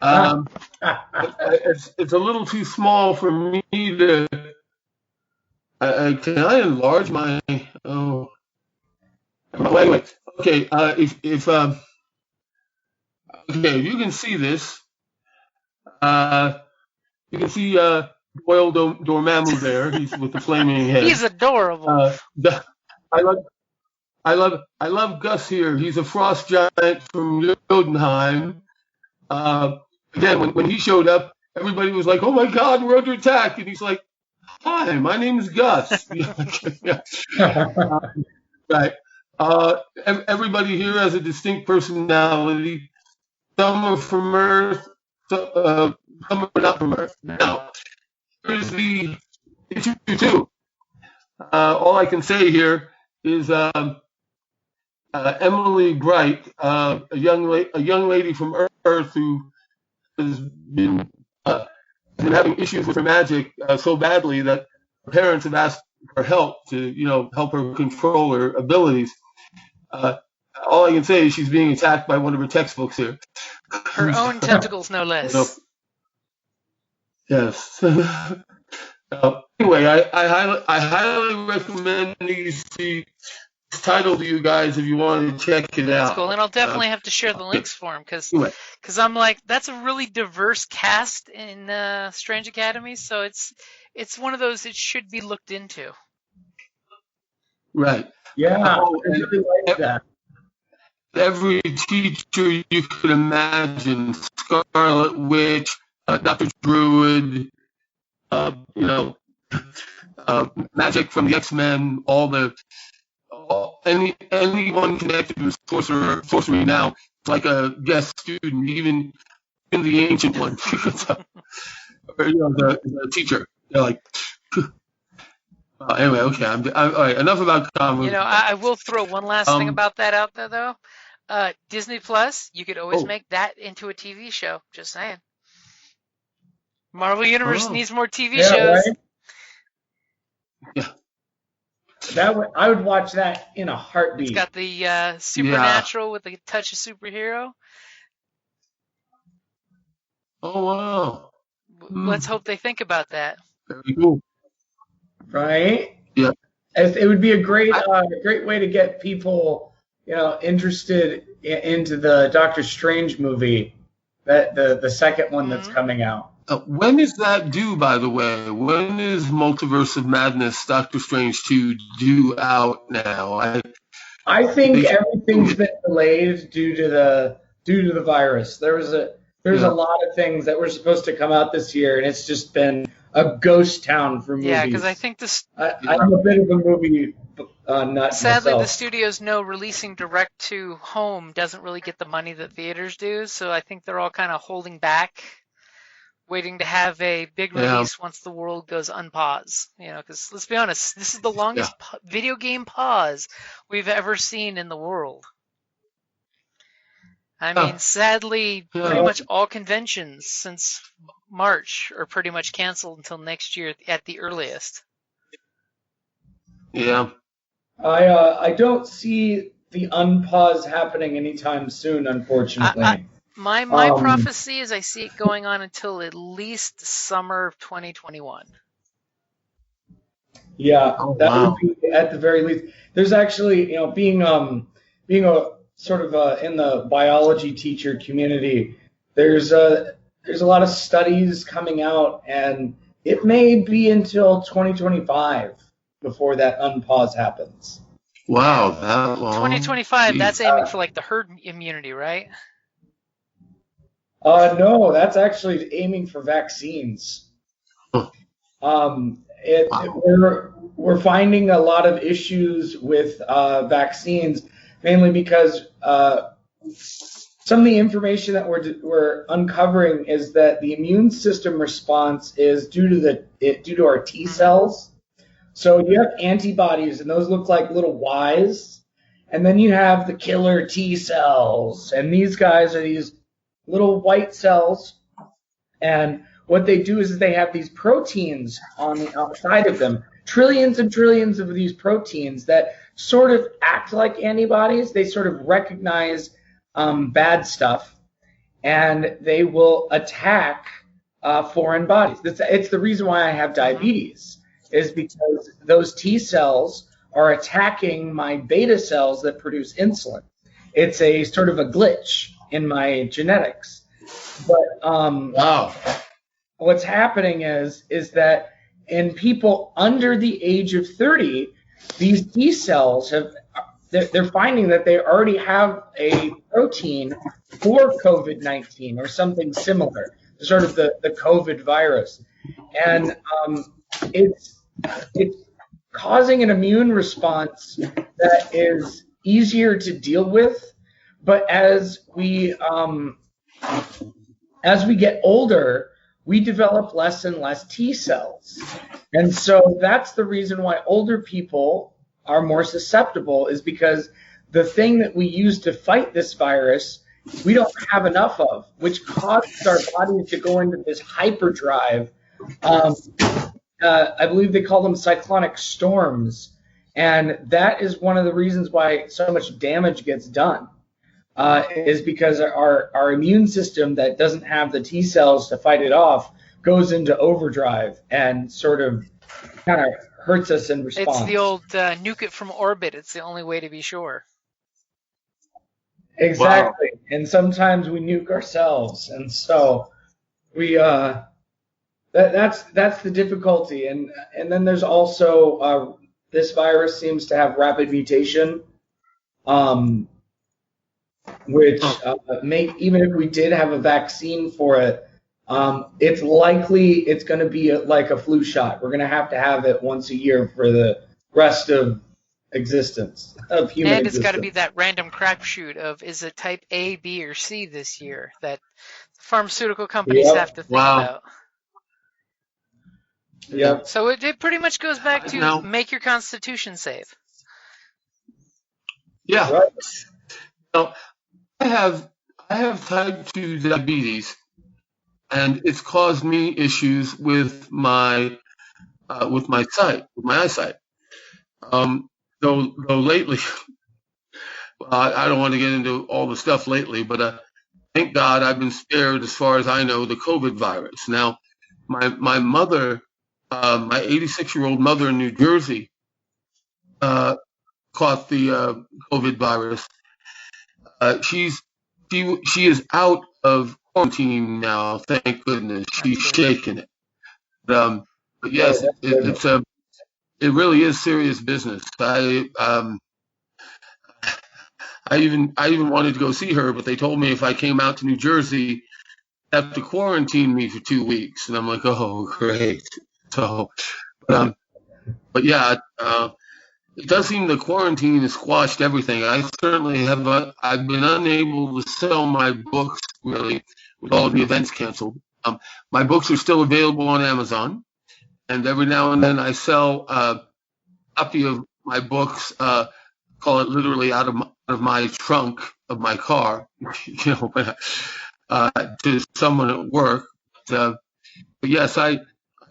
Speaker 4: It's a little too small for me to. Can I enlarge my? Oh. Anyway, okay. If you can see this, you can see Doyle Dormammu there. He's with the flaming head.
Speaker 1: He's adorable.
Speaker 4: I love Gus here. He's a frost giant from Jotunheim. Again, when he showed up, everybody was like, "Oh my God, we're under attack!" And he's like, "Hi, my name is Gus." Right. Everybody here has a distinct personality. Some are from Earth. Some are not from Earth. Now, here's the issue too. All I can say here is Emily Bright, a young lady from Earth who has been having issues with her magic so badly that her parents have asked for help to help her control her abilities. All I can say is she's being attacked by one of her textbooks here.
Speaker 1: Her own tentacles, no less.
Speaker 4: Yes. Anyway, I highly recommend these title to you guys if you want to check it out.
Speaker 1: That's cool, and I'll definitely have to share the links for him because I'm like, that's a really diverse cast in Strange Academy, so it's one of those it should be looked into.
Speaker 3: Right. Yeah, I really like that.
Speaker 4: Every teacher you could imagine, Scarlet Witch, Dr. Druid, Magic from the X-Men, anyone connected to sorcery now, it's like a guest student, even the ancient one, or the teacher. They're like, anyway, okay. I'm all right. Enough about comics.
Speaker 1: I will throw one last thing about that out there though. Disney Plus, you could always make that into a TV show. Just saying. Marvel Universe needs more TV shows.
Speaker 3: Right? Yeah. I would watch that in a heartbeat.
Speaker 1: It's got the supernatural with a touch of superhero.
Speaker 4: Oh wow!
Speaker 1: Let's hope they think about that.
Speaker 4: Very cool.
Speaker 3: Right?
Speaker 4: Yeah.
Speaker 3: It would be a great way to get people, interested into the Doctor Strange movie, that the second one that's coming out.
Speaker 4: When is that due, by the way? When is Multiverse of Madness, Doctor Strange 2 due out now?
Speaker 3: I think everything's been delayed due to the virus. There's a lot of things that were supposed to come out this year, and it's just been a ghost town for movies.
Speaker 1: Yeah, because I think
Speaker 3: I'm a bit of a movie nut
Speaker 1: sadly,
Speaker 3: myself.
Speaker 1: the studios know releasing direct to home doesn't really get the money that theaters do, so I think they're all kind of holding back, waiting to have a big release once the world goes unpause. Because let's be honest, this is the longest video game pause we've ever seen in the world. I mean, sadly, pretty much all conventions since March are pretty much canceled until next year at the earliest.
Speaker 4: Yeah.
Speaker 3: I don't see the unpause happening anytime soon, unfortunately.
Speaker 1: My prophecy is I see it going on until at least summer of 2021.
Speaker 3: Yeah, would be at the very least. There's actually, being a sort of in the biology teacher community, there's a lot of studies coming out, and it may be until 2025 before that unpause happens.
Speaker 4: Wow, that long.
Speaker 1: 2025, Jeez. That's aiming for like the herd immunity, right?
Speaker 3: No, that's actually aiming for vaccines. We're finding a lot of issues with vaccines, mainly because some of the information that we're uncovering is that the immune system response is due to our T cells. So you have antibodies, and those look like little Ys, and then you have the killer T cells, and these guys are these little white cells, and what they do is they have these proteins on the outside of them, trillions and trillions of these proteins that sort of act like antibodies. They sort of recognize bad stuff, and they will attack foreign bodies. It's the reason why I have diabetes, is because those T cells are attacking my beta cells that produce insulin. It's a sort of a glitch in my genetics. But what's happening is that in people under the age of 30, these T cells they're finding that they already have a protein for COVID-19 or something similar, sort of the COVID virus. And it's causing an immune response that is easier to deal with. But as we get older, we develop less and less T cells. And so that's the reason why older people are more susceptible, is because the thing that we use to fight this virus, we don't have enough of, which causes our bodies to go into this hyperdrive. I believe they call them cyclonic storms. And that is one of the reasons why so much damage gets done, is because our immune system that doesn't have the T cells to fight it off goes into overdrive and sort of kind of hurts us in response.
Speaker 1: It's the old nuke it from orbit. It's the only way to be sure.
Speaker 3: Exactly. Wow. And sometimes we nuke ourselves. And so we that's the difficulty. And then there's also this virus seems to have rapid mutation, which even if we did have a vaccine for it, it's likely it's going to be like a flu shot. We're going to have it once a year for the rest of existence of human
Speaker 1: And it's
Speaker 3: existence.
Speaker 1: got to be that random crapshoot of, is it type A, B, or C this year that pharmaceutical companies have to think about.
Speaker 3: Yeah.
Speaker 1: So it pretty much goes back to make your constitution safe.
Speaker 4: Yeah.
Speaker 3: Right.
Speaker 4: Now, I have type 2 diabetes, and it's caused me issues with my eyesight. Though lately, I don't want to get into all the stuff lately, but thank God I've been spared, as far as I know, the COVID virus. Now, my mother, my 86-year-old mother in New Jersey, caught the COVID virus, She is out of quarantine now. Thank goodness. She's shaking it. But yes, it really is serious business. I even wanted to go see her, but they told me if I came out to New Jersey, they have to quarantine me for 2 weeks, and I'm like, oh, great. So, but yeah, it does seem the quarantine has squashed everything. I certainly have. I've been unable to sell my books really with all of the events canceled. My books are still available on Amazon, and every now and then I sell a copy of my books. Call it literally out of my trunk of my car, to someone at work. But yes, I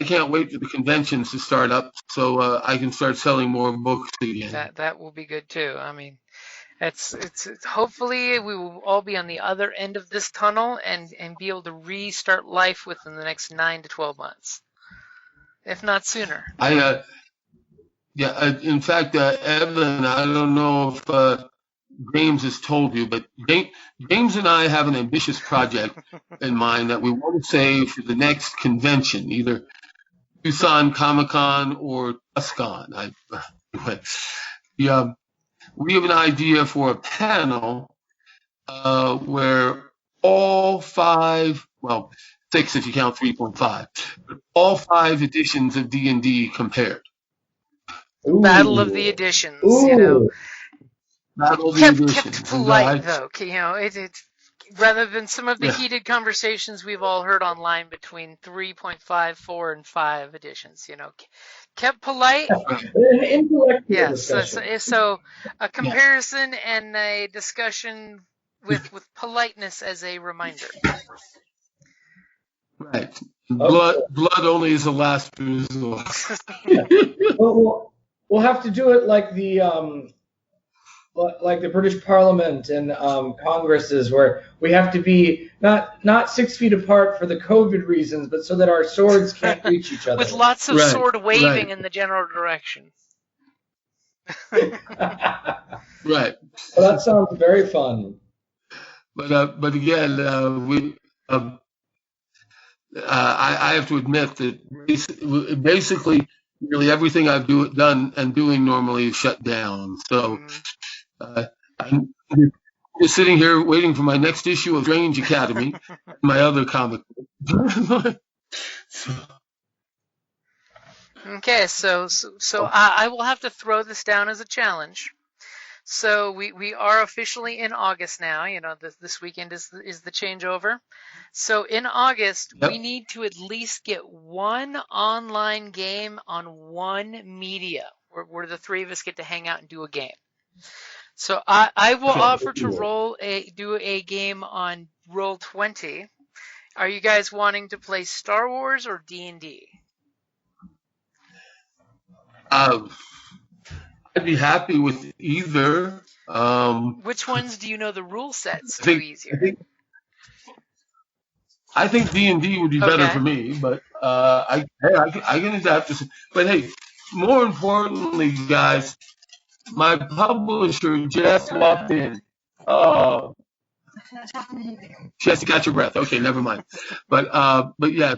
Speaker 4: can't wait for the conventions to start up so I can start selling more books again.
Speaker 1: That will be good too. I mean, it's hopefully we will all be on the other end of this tunnel and be able to restart life within the next 9 to 12 months, if not sooner.
Speaker 4: In fact, Evan, I don't know if James has told you, but James and I have an ambitious project in mind that we want to save for the next convention, either Tucson Comic-Con or Tucson. We have an idea for a panel where all 5, well, 6 if you count 3.5, all 5 editions of D&D compared.
Speaker 2: Ooh.
Speaker 1: Battle of the editions,
Speaker 2: Ooh.
Speaker 4: Battle of the editions.
Speaker 1: Kept polite though, it's rather than some of the heated conversations we've all heard online between 3.5, 4, and 5 editions. Kept polite. Yes. So a comparison and a discussion with politeness as a reminder.
Speaker 4: Right. Blood only is the last resort.
Speaker 3: We'll have to do it like the British Parliament and Congresses, where we have to be not 6 feet apart for the COVID reasons, but so that our swords can't reach each other.
Speaker 1: With lots of sword waving in the general direction.
Speaker 4: Right.
Speaker 3: Well, that sounds very fun.
Speaker 4: But again, I have to admit that basically nearly everything I've done and doing normally is shut down. So I'm just sitting here waiting for my next issue of Strange Academy, my other comic book.
Speaker 1: Okay, so I will have to throw this down as a challenge. So we are officially in August now. This weekend is the changeover. So in August, we need to at least get one online game on one media where the 3 of us get to hang out and do a game. So I will offer to do a game on Roll20. Are you guys wanting to play Star Wars or D&D?
Speaker 4: I'd be happy with either.
Speaker 1: Which ones do you know the rule sets to easier?
Speaker 4: I think D&D would be better for me, but I can adapt to. But hey, more importantly, guys, my publisher just walked in. Oh, she has to catch her breath. Okay, never mind. But yeah,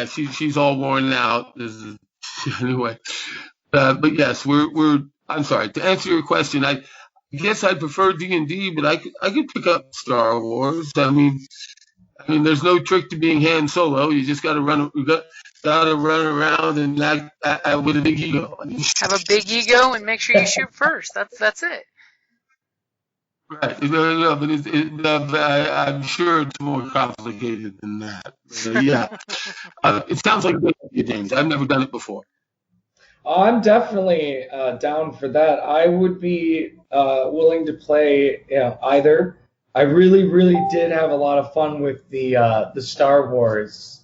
Speaker 4: she's all worn out. Anyway. But yes, I'm sorry. To answer your question, I guess I'd prefer D&D, but I could pick up Star Wars. I mean, there's no trick to being Han Solo. You just got to run around and act with a big ego.
Speaker 1: Have a big ego and make sure you shoot first. That's it.
Speaker 4: Right. But I'm sure it's more complicated than that. Yeah. It sounds like a good idea, James. I've never done it before.
Speaker 3: I'm definitely down for that. I would be willing to play either. I really, really did have a lot of fun with the Star Wars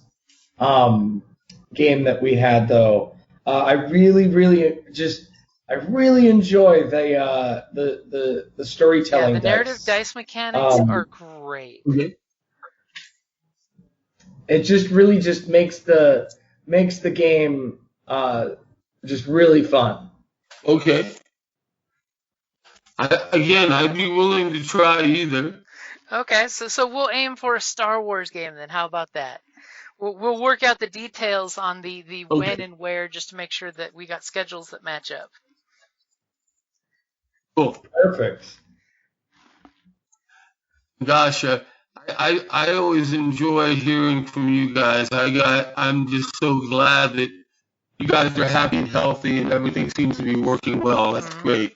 Speaker 3: game that we had, though. I really, really enjoy the storytelling.
Speaker 1: Yeah, the narrative dice mechanics are great.
Speaker 3: It just really makes the game just really fun.
Speaker 4: Okay. I'd be willing to try either.
Speaker 1: Okay, so we'll aim for a Star Wars game then. How about that? We'll work out the details on the when
Speaker 4: Okay,
Speaker 1: and where just to make sure that we got schedules that match up.
Speaker 4: cool.
Speaker 3: Perfect.
Speaker 4: Gosh, I always enjoy hearing from you guys. I'm just so glad that you guys are happy and healthy and everything seems to be working well. That's great.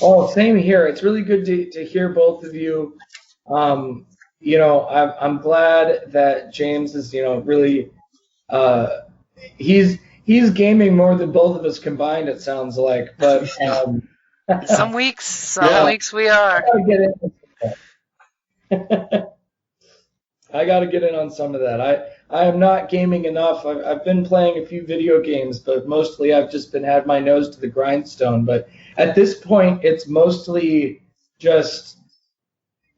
Speaker 3: Oh, same here. It's really good to hear both of you. I'm glad that James is, really, he's gaming more than both of us combined, it sounds like. But
Speaker 1: Some weeks we
Speaker 3: I
Speaker 1: are.
Speaker 3: gotta get in. I gotta get in on some of that. I am not gaming enough. I've been playing a few video games, but mostly I've just had my nose to the grindstone. But at this point, it's mostly just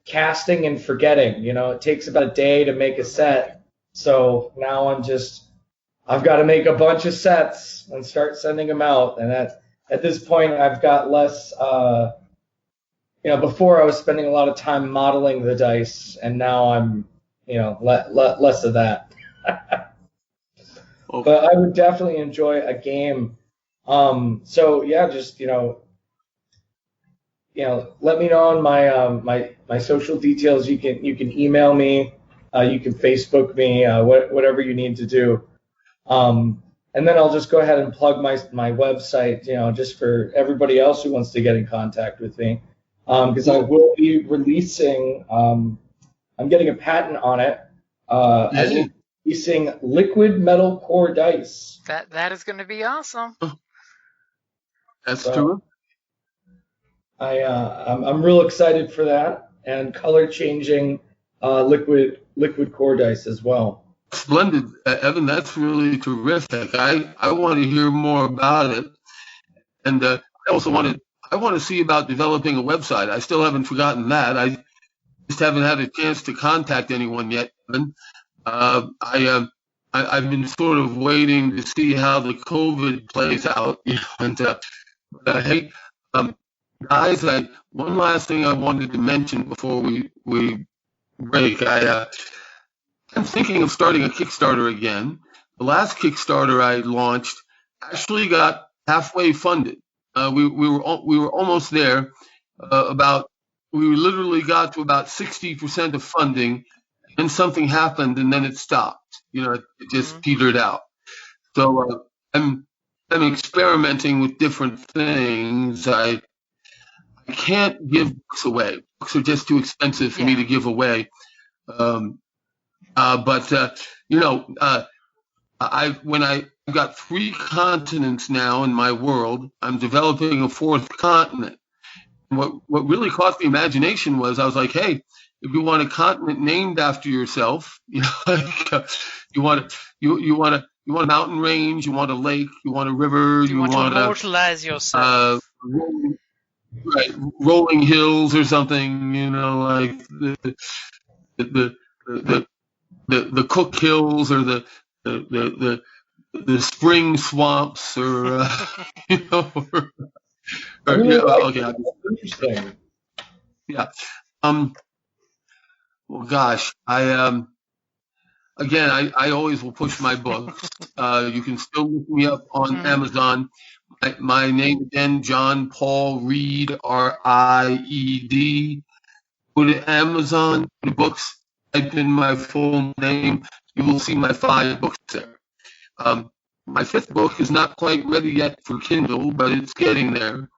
Speaker 3: casting and forgetting. It takes about a day to make a set. So now I've got to make a bunch of sets and start sending them out. And at this point, I've got less. Before I was spending a lot of time modeling the dice, and now I'm, less of that.
Speaker 4: Okay.
Speaker 3: But I would definitely enjoy a game. So yeah, just let me know on my social details. You can email me, you can Facebook me, whatever you need to do. And then I'll just go ahead and plug my website, just for everybody else who wants to get in contact with me, because I will be releasing. I'm getting a patent on it. I will be releasing liquid metal core dice.
Speaker 1: That is going to be awesome.
Speaker 4: That's true.
Speaker 3: I'm real excited for that, and color changing liquid core dice as well.
Speaker 4: Splendid, Evan. That's really terrific. I want to hear more about it, and I also want to see about developing a website. I still haven't forgotten that. I just haven't had a chance to contact anyone yet, Evan. I've been sort of waiting to see how the COVID plays out, and hey, guys, one last thing I wanted to mention before we break. I'm thinking of starting a Kickstarter again. The last Kickstarter I launched actually got halfway funded. We were almost there. We literally got to about 60% of funding, and something happened, and then it stopped. It just petered out. So I'm experimenting with different things. I can't give books away. Books are just too expensive for me to give away. I've got 3 continents now in my world. I'm developing a 4th continent. What really caught the imagination was I was like, hey, if you want a continent named after yourself, you want a mountain range, you want a lake, you want a river,
Speaker 1: you want to immortalize yourself.
Speaker 4: Rolling hills or something, like the Cook Hills or the spring swamps or
Speaker 3: Interesting.
Speaker 4: Yeah. Well, gosh, I always will push my books. You can still look me up on Amazon. My name again, John Paul Ried, Ried. Go to Amazon, the books, type in my full name. You will see my 5 books there. My 5th book is not quite ready yet for Kindle, but it's getting there.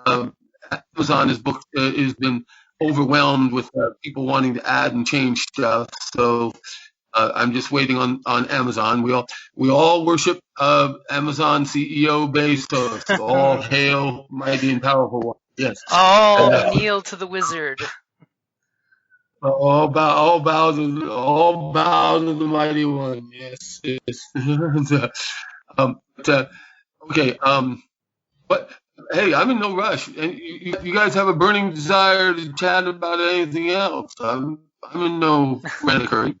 Speaker 4: Amazon has been overwhelmed with people wanting to add and change stuff, so I'm just waiting on Amazon. We all worship Amazon CEO Bezos. All hail, mighty and powerful one. Yes.
Speaker 1: All kneel to the wizard.
Speaker 4: All bow to the mighty one. Yes. Okay. But hey, I'm in no rush, and you guys have a burning desire to chat about anything else. I'm in no hurry.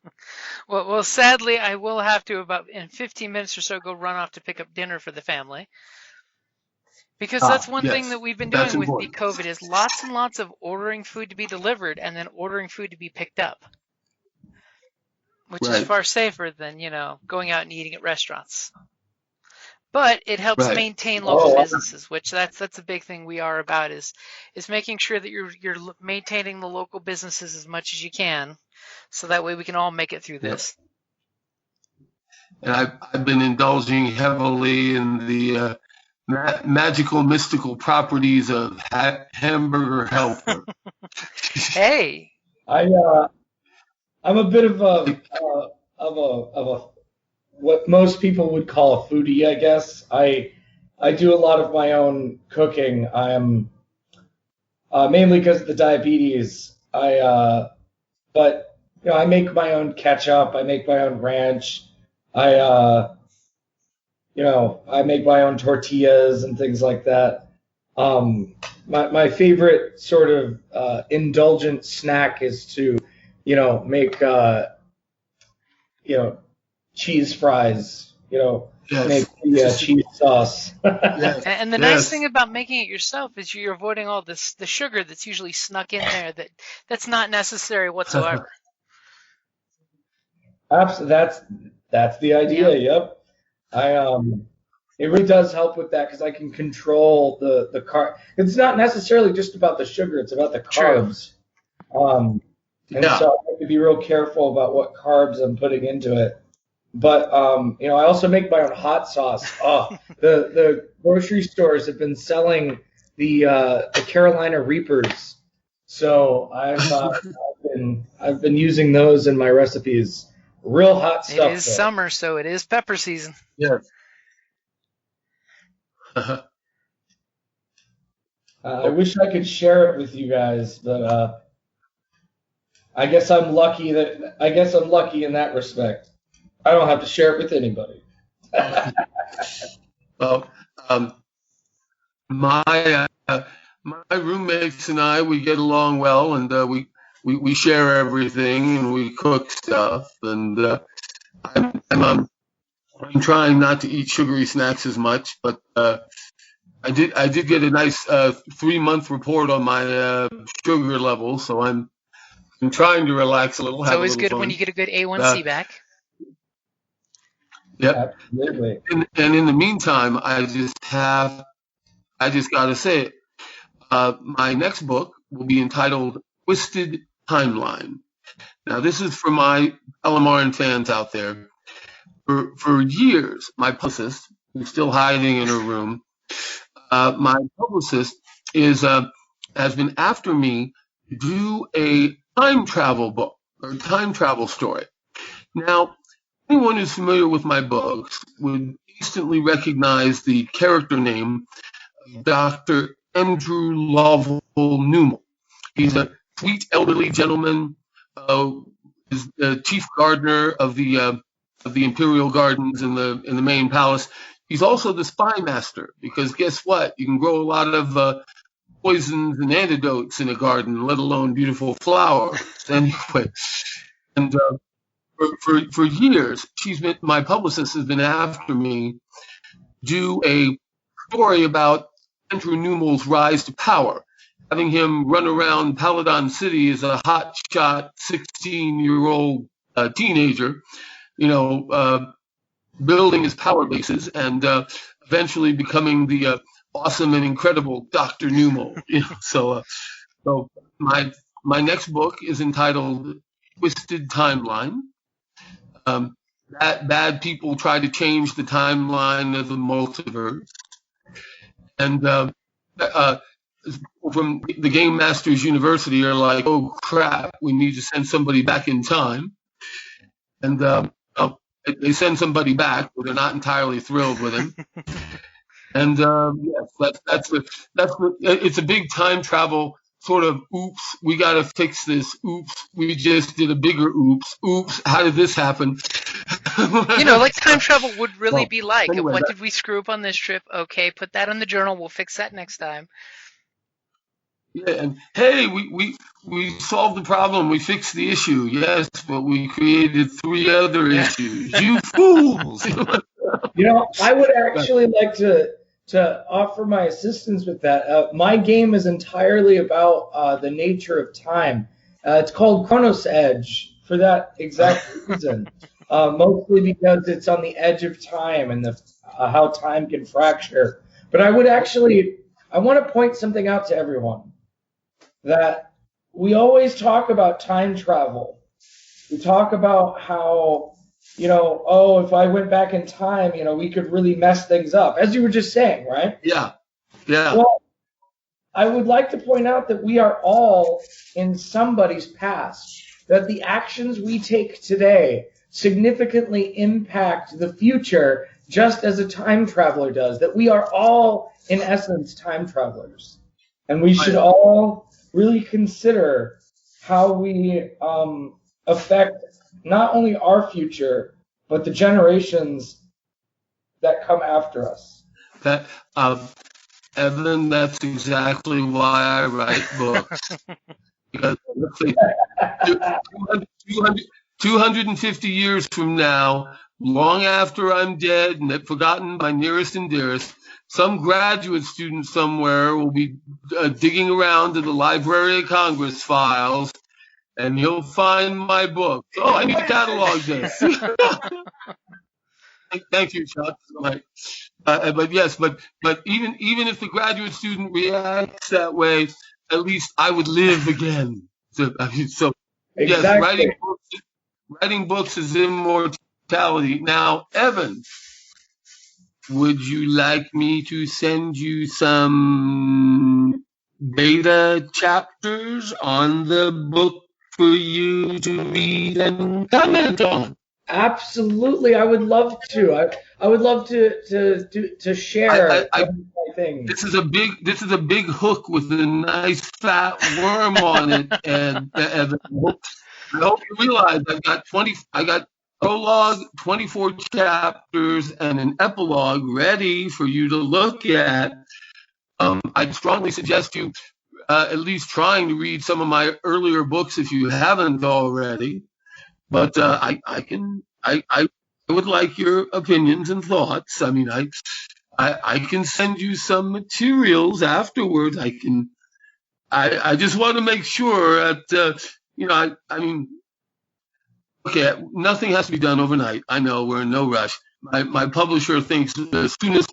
Speaker 1: Well, sadly, I will have to in 15 minutes or so go run off to pick up dinner for the family. Because that's one thing
Speaker 4: Yes,
Speaker 1: that we've been
Speaker 4: that's
Speaker 1: doing with the
Speaker 4: important.
Speaker 1: COVID is lots and lots of ordering food to be delivered and then ordering food to be picked up, which is
Speaker 4: Right,
Speaker 1: far safer than, going out and eating at restaurants. But it helps
Speaker 4: right.
Speaker 1: maintain local
Speaker 3: Oh, wow.
Speaker 1: businesses, which that's a big thing we are about is making sure that you're maintaining the local businesses as much as you can, so that way we can all make it through
Speaker 4: Yep.
Speaker 1: this.
Speaker 4: And I've been indulging heavily in the magical, mystical properties of hamburger helper.
Speaker 1: Hey,
Speaker 3: I'm a bit of a what most people would call a foodie, I guess. I do a lot of my own cooking. I'm mainly because of the diabetes. But I make my own ketchup. I make my own ranch. I I make my own tortillas and things like that. My favorite sort of indulgent snack is to make cheese fries. Make
Speaker 4: Yes,
Speaker 3: the cheese sauce.
Speaker 4: yes,
Speaker 1: and the nice thing about making it yourself is you're avoiding all the sugar that's usually snuck in there that's not necessary whatsoever.
Speaker 3: That's the idea. Yep. It really does help with that because I can control the carb. It's not necessarily just about the sugar; it's about the carbs. And
Speaker 4: Yeah.
Speaker 3: so I have to be real careful about what carbs I'm putting into it. But I also make my own hot sauce. Oh, the grocery stores have been selling the Carolina Reapers, so I've been using those in my recipes. Real hot stuff.
Speaker 1: It is summer, so it is pepper season.
Speaker 4: Yes.
Speaker 3: I wish I could share it with you guys, but I guess I'm lucky in that respect. I don't have to share it with anybody.
Speaker 4: Well, my roommates and I, we get along well, and we share everything, and we cook stuff, and I'm trying not to eat sugary snacks as much, but I did get a nice 3-month report on my sugar levels, so I'm trying to relax a little.
Speaker 1: It's always good when you get a good A1C back.
Speaker 4: Yep.
Speaker 3: Absolutely.
Speaker 4: And in the meantime, I just got to say it. My next book will be entitled Twisted Timeline. Now, this is for my LMRN fans out there. For years, my publicist, who's still hiding in her room, my publicist has been after me to do a time travel book or time travel story. Now, anyone who's familiar with my books would instantly recognize the character name of Dr. Andrew Lovell Newman. He's a sweet elderly gentleman, is the chief gardener of the Imperial Gardens in the main palace. He's also the spy master because guess what? You can grow a lot of poisons and antidotes in a garden, let alone beautiful flowers. Anyway, and for years, my publicist has been after me to do a story about Andrew Newman's rise to power, having him run around Paladin City as a hotshot 16-year-old teenager, building his power bases and eventually becoming the awesome and incredible Dr. Newman. So my next book is entitled Twisted Timeline. Bad people try to change the timeline of the multiverse. And from the Game Masters University are like, oh, crap, we need to send somebody back in time. And they send somebody back, but they're not entirely thrilled with him. And yes, it's a big time travel sort of oops, we got to fix this. Oops, we just did a bigger oops. Oops, how did this happen?
Speaker 1: Like time travel would really be like.
Speaker 4: Anyway,
Speaker 1: what did we screw up on this trip? Okay, put that on the journal. We'll fix that next time.
Speaker 4: Yeah, and hey, we solved the problem. We fixed the issue. Yes, but we created 3 other issues. You fools!
Speaker 3: I would actually like to to offer my assistance with that. My game is entirely about the nature of time. It's called Chronos Edge for that exact reason, mostly because it's on the edge of time and how time can fracture. But I want to point something out to everyone, that we always talk about time travel. We talk about how, if I went back in time, we could really mess things up, as you were just saying, right?
Speaker 4: Yeah. Yeah.
Speaker 3: Well, I would like to point out that we are all in somebody's past, that the actions we take today significantly impact the future, just as a time traveler does, that we are all, in essence, time travelers. And we should all really consider how we affect not only our future, but the generations that come after us.
Speaker 4: That, Evan, that's exactly why I write books. Because let's say 250 years from now, long after I'm dead and have forgotten my nearest and dearest, some graduate student somewhere will be digging around in the Library of Congress files, and he'll find my book. Oh, I need to catalog this. Thank you, Chuck. But yes, but even if the graduate student reacts that way, at least I would live again. So
Speaker 3: Exactly.
Speaker 4: Yes, writing books is immortality. Now, Evan, would you like me to send you some beta chapters on the book for you to read and comment on?
Speaker 3: Absolutely, I would love to. I would love to share things.
Speaker 4: This is a big hook with a nice fat worm on it, and I hope you realize I got prologue, 24 chapters, and an epilogue ready for you to look at. I'd strongly suggest you at least trying to read some of my earlier books if you haven't already. But I would like your opinions and thoughts. I mean, I can send you some materials afterwards. I just want to make sure that okay, nothing has to be done overnight. I know we're in no rush. My publisher thinks as soon as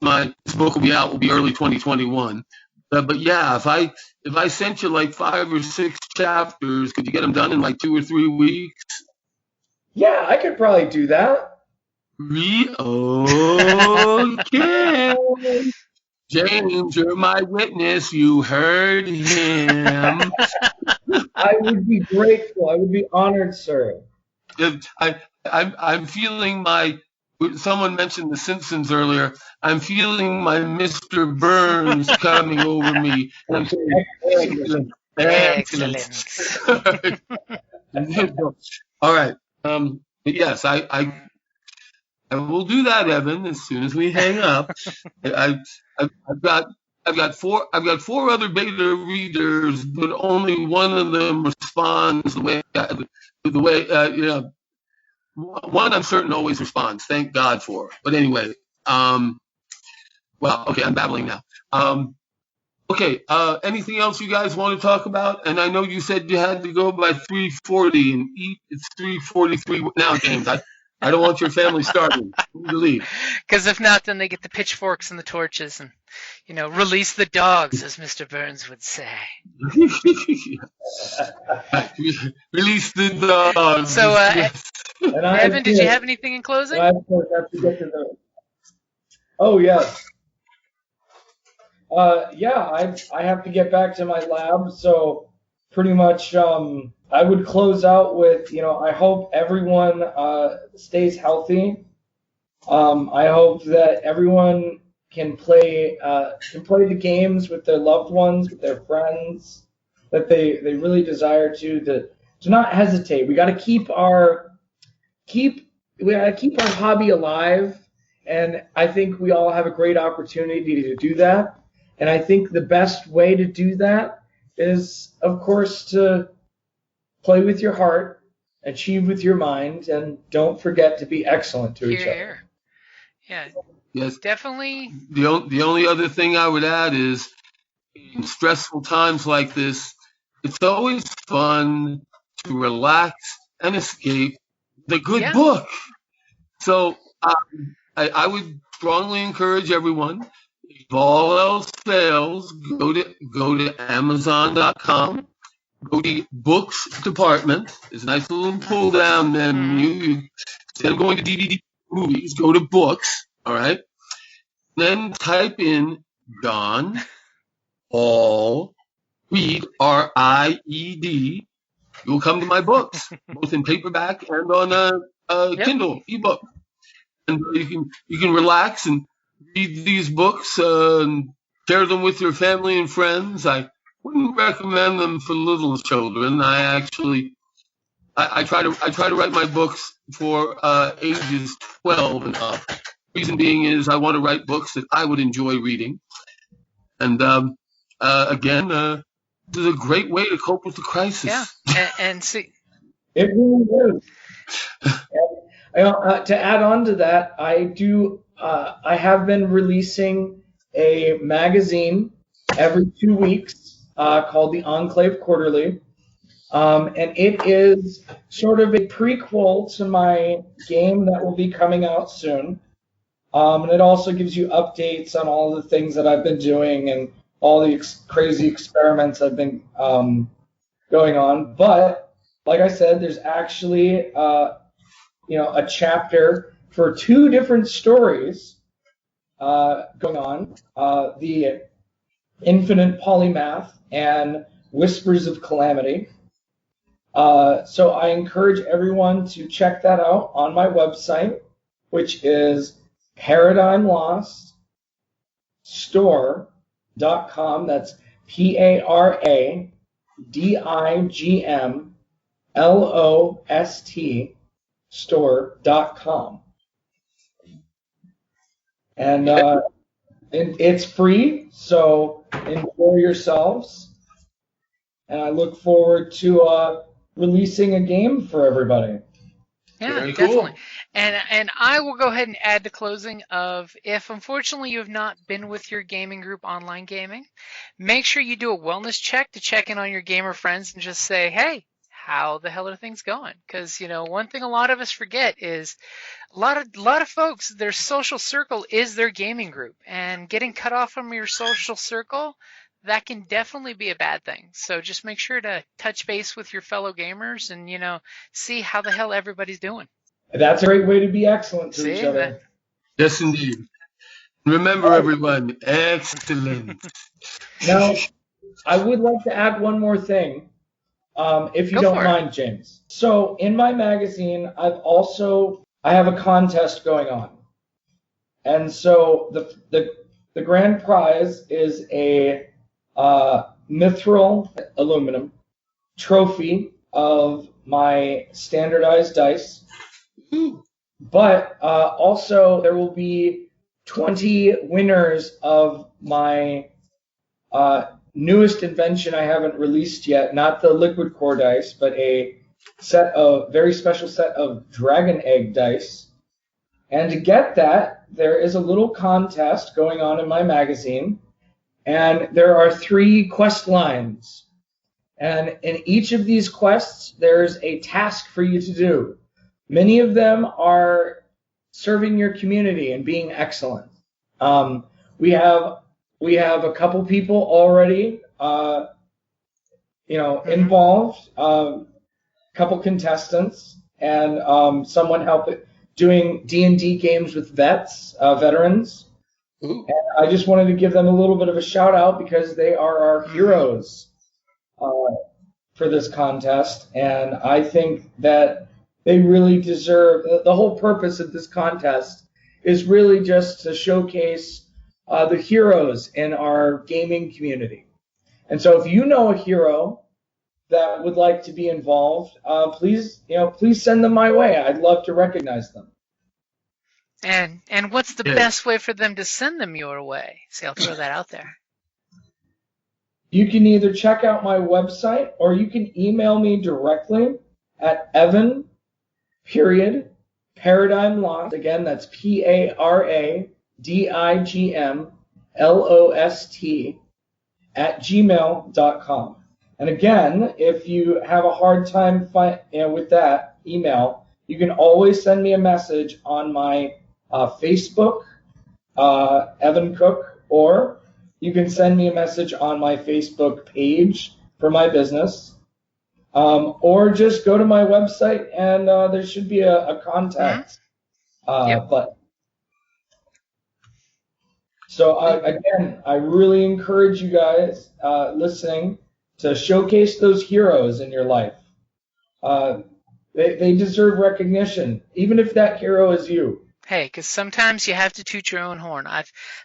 Speaker 4: this book will be out will be early 2021. But yeah, if I sent you like 5 or 6 chapters, could you get them done in like 2 or 3 weeks?
Speaker 3: Yeah, I could probably do that.
Speaker 4: Okay. James, you're my witness. You heard him.
Speaker 3: I would be grateful. I would be honored, sir.
Speaker 4: I'm feeling someone mentioned The Simpsons earlier. I'm feeling my Mr. Burns coming over me. Excellent. All right. But yes, I will do that, Evan, as soon as we hang up. I've got 4 other beta readers, but only one of them responds the way one I'm certain always responds. Thank God for. But anyway, well, okay, I'm babbling now. Okay, anything else you guys want to talk about? And I know you said you had to go by 3:40 and eat. It's 3:43 now, James. I don't want your family starving. You need to leave.
Speaker 1: Because if not, then they get the pitchforks and the torches and, release the dogs, as Mr. Burns would say.
Speaker 4: Release the dogs.
Speaker 1: So, Evan, did you have anything in closing?
Speaker 3: I, of course, have to get to the... Oh, yes. I have to get back to my lab, so pretty much I would close out with, I hope everyone stays healthy. I hope that everyone can play the games with their loved ones, with their friends, that they really desire to not hesitate. We got to keep our hobby alive, and I think we all have a great opportunity to do that. And I think the best way to do that is, of course, to play with your heart, achieve with your mind, and don't forget to be excellent to each other.
Speaker 1: Yeah.
Speaker 4: Yes.
Speaker 1: Definitely.
Speaker 4: The only other thing I would add is, in stressful times like this, it's always fun to relax and escape with a good book. So I would strongly encourage everyone, if all else fails, go to Amazon.com, go to the books department. There's a nice little pull down menu. Instead of going to DVD movies, go to books. All right. Then type in John Paul Ried, R-I-E-D. You'll come to my books, both in paperback and on a Kindle ebook. And you can relax and read these books and share them with your family and friends. I wouldn't recommend them for little children. I try to write my books for ages 12 and up. Reason being is I want to write books that I would enjoy reading. And again, this is a great way to cope with the crisis.
Speaker 1: Yeah, and see,
Speaker 3: it really is. To add on to that, I have been releasing a magazine every 2 weeks called the Enclave Quarterly. And it is sort of a prequel to my game that will be coming out soon. And it also gives you updates on all the things that I've been doing and all the crazy experiments I've been going on. But like I said, there's actually a chapter for 2 different stories going on, the Infinite Polymath and Whispers of Calamity. So I encourage everyone to check that out on my website, which is Paradigm Lost Store.com. That's PARADIGMLOST store.com. And it's free, so enjoy yourselves. And I look forward to releasing a game for everybody.
Speaker 1: Yeah,
Speaker 4: Very
Speaker 1: definitely.
Speaker 4: cool.
Speaker 1: And I will go ahead and add the closing of, if unfortunately you have not been with your gaming group online gaming, make sure you do a wellness check to check in on your gamer friends and just say, hey, how the hell are things going? Because, one thing a lot of us forget is a lot of folks, their social circle is their gaming group, and getting cut off from your social circle, that can definitely be a bad thing. So just make sure to touch base with your fellow gamers and, see how the hell everybody's doing.
Speaker 3: That's a great way to be excellent to each other.
Speaker 4: Yes, indeed. Remember, everyone, excellent.
Speaker 3: Now, I would like to add one more thing, if you don't mind, James. So in my magazine, I have a contest going on. And so the grand prize is a mithril aluminum trophy of my standardized dice. But also there will be 20 winners of my newest invention I haven't released yet, not the liquid core dice, but a very special set of dragon egg dice. And to get that, there is a little contest going on in my magazine, and there are 3 quest lines. And in each of these quests, there's a task for you to do. Many of them are serving your community and being excellent. We have a couple people already, involved, couple contestants, and someone doing D&D games with veterans. And I just wanted to give them a little bit of a shout out because they are our heroes for this contest, and I think that they really deserve. The whole purpose of this contest is really just to showcase the heroes in our gaming community. And so, if you know a hero that would like to be involved, please send them my way. I'd love to recognize them.
Speaker 1: And what's the best way for them to send them your way? See, I'll throw that out there.
Speaker 3: You can either check out my website or you can email me directly at Paradigm Lost. Again, that's Paradigm digmlost@gmail.com. And again, if you have a hard time with that email, you can always send me a message on my Facebook, Evan Cook, or you can send me a message on my Facebook page for my business, or just go to my website and there should be a contact button. So again, I really encourage you guys listening to showcase those heroes in your life. They deserve recognition, even if that hero is you.
Speaker 1: Hey, because sometimes you have to toot your own horn.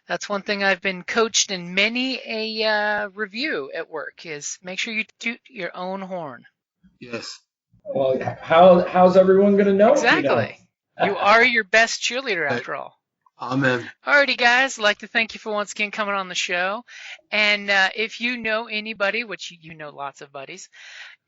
Speaker 1: That's one thing I've been coached in many a review at work is make sure you toot your own horn.
Speaker 4: Yes.
Speaker 3: Well, how's everyone going to know?
Speaker 1: Exactly. You are your best cheerleader after all.
Speaker 4: Amen.
Speaker 1: Alrighty, guys. I'd like to thank you for once again coming on the show. And if you know anybody, which you know lots of buddies,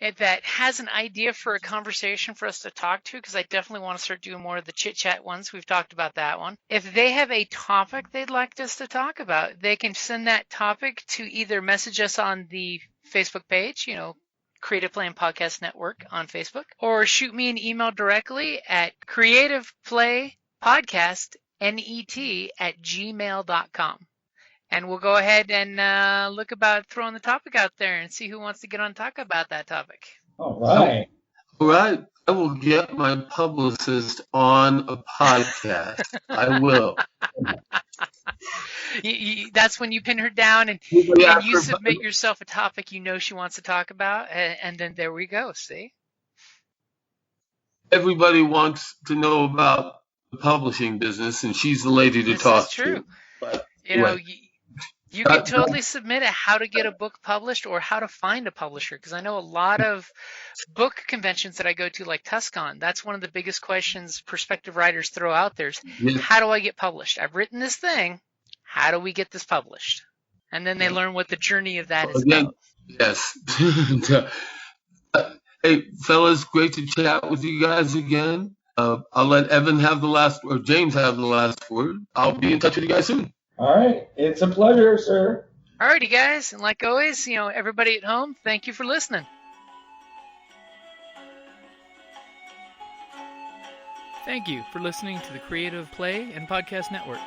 Speaker 1: that has an idea for a conversation for us to talk to, because I definitely want to start doing more of the chit-chat ones. We've talked about that one. If they have a topic they'd like us to talk about, they can send that topic to either message us on the Facebook page, Creative Plan Podcast Network on Facebook, or shoot me an email directly at creativeplaypodcastnet@gmail.com. And we'll go ahead and look about throwing the topic out there and see who wants to get on and talk about that topic.
Speaker 3: All right.
Speaker 4: All right. I will get my publicist on a podcast. I will.
Speaker 1: That's when you pin her down and you submit yourself a topic she wants to talk about, and then there we go. See?
Speaker 4: Everybody wants to know about the publishing business, and she's the lady to talk to.
Speaker 1: True. But anyway. You can totally submit how to get a book published or how to find a publisher, because I know a lot of book conventions that I go to, like Tuscon, that's one of the biggest questions prospective writers throw out there is, how do I get published? I've written this thing. How do we get this published? And then they learn what the journey of that is about.
Speaker 4: Yes. Hey, fellas, great to chat with you guys again. I'll let Evan have the last, or James have the last word. I'll be in touch with you guys soon.
Speaker 3: All right. It's a pleasure, sir.
Speaker 1: All righty, guys. And like always, everybody at home, thank you for listening. Thank you for listening to the Creative Play and Podcast Network.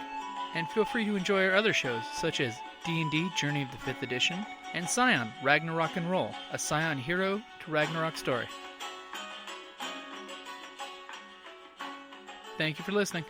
Speaker 1: And feel free to enjoy our other shows, such as D&D Journey of the 5th Edition and Scion Ragnarok and Roll, a Scion hero to Ragnarok story. Thank you for listening.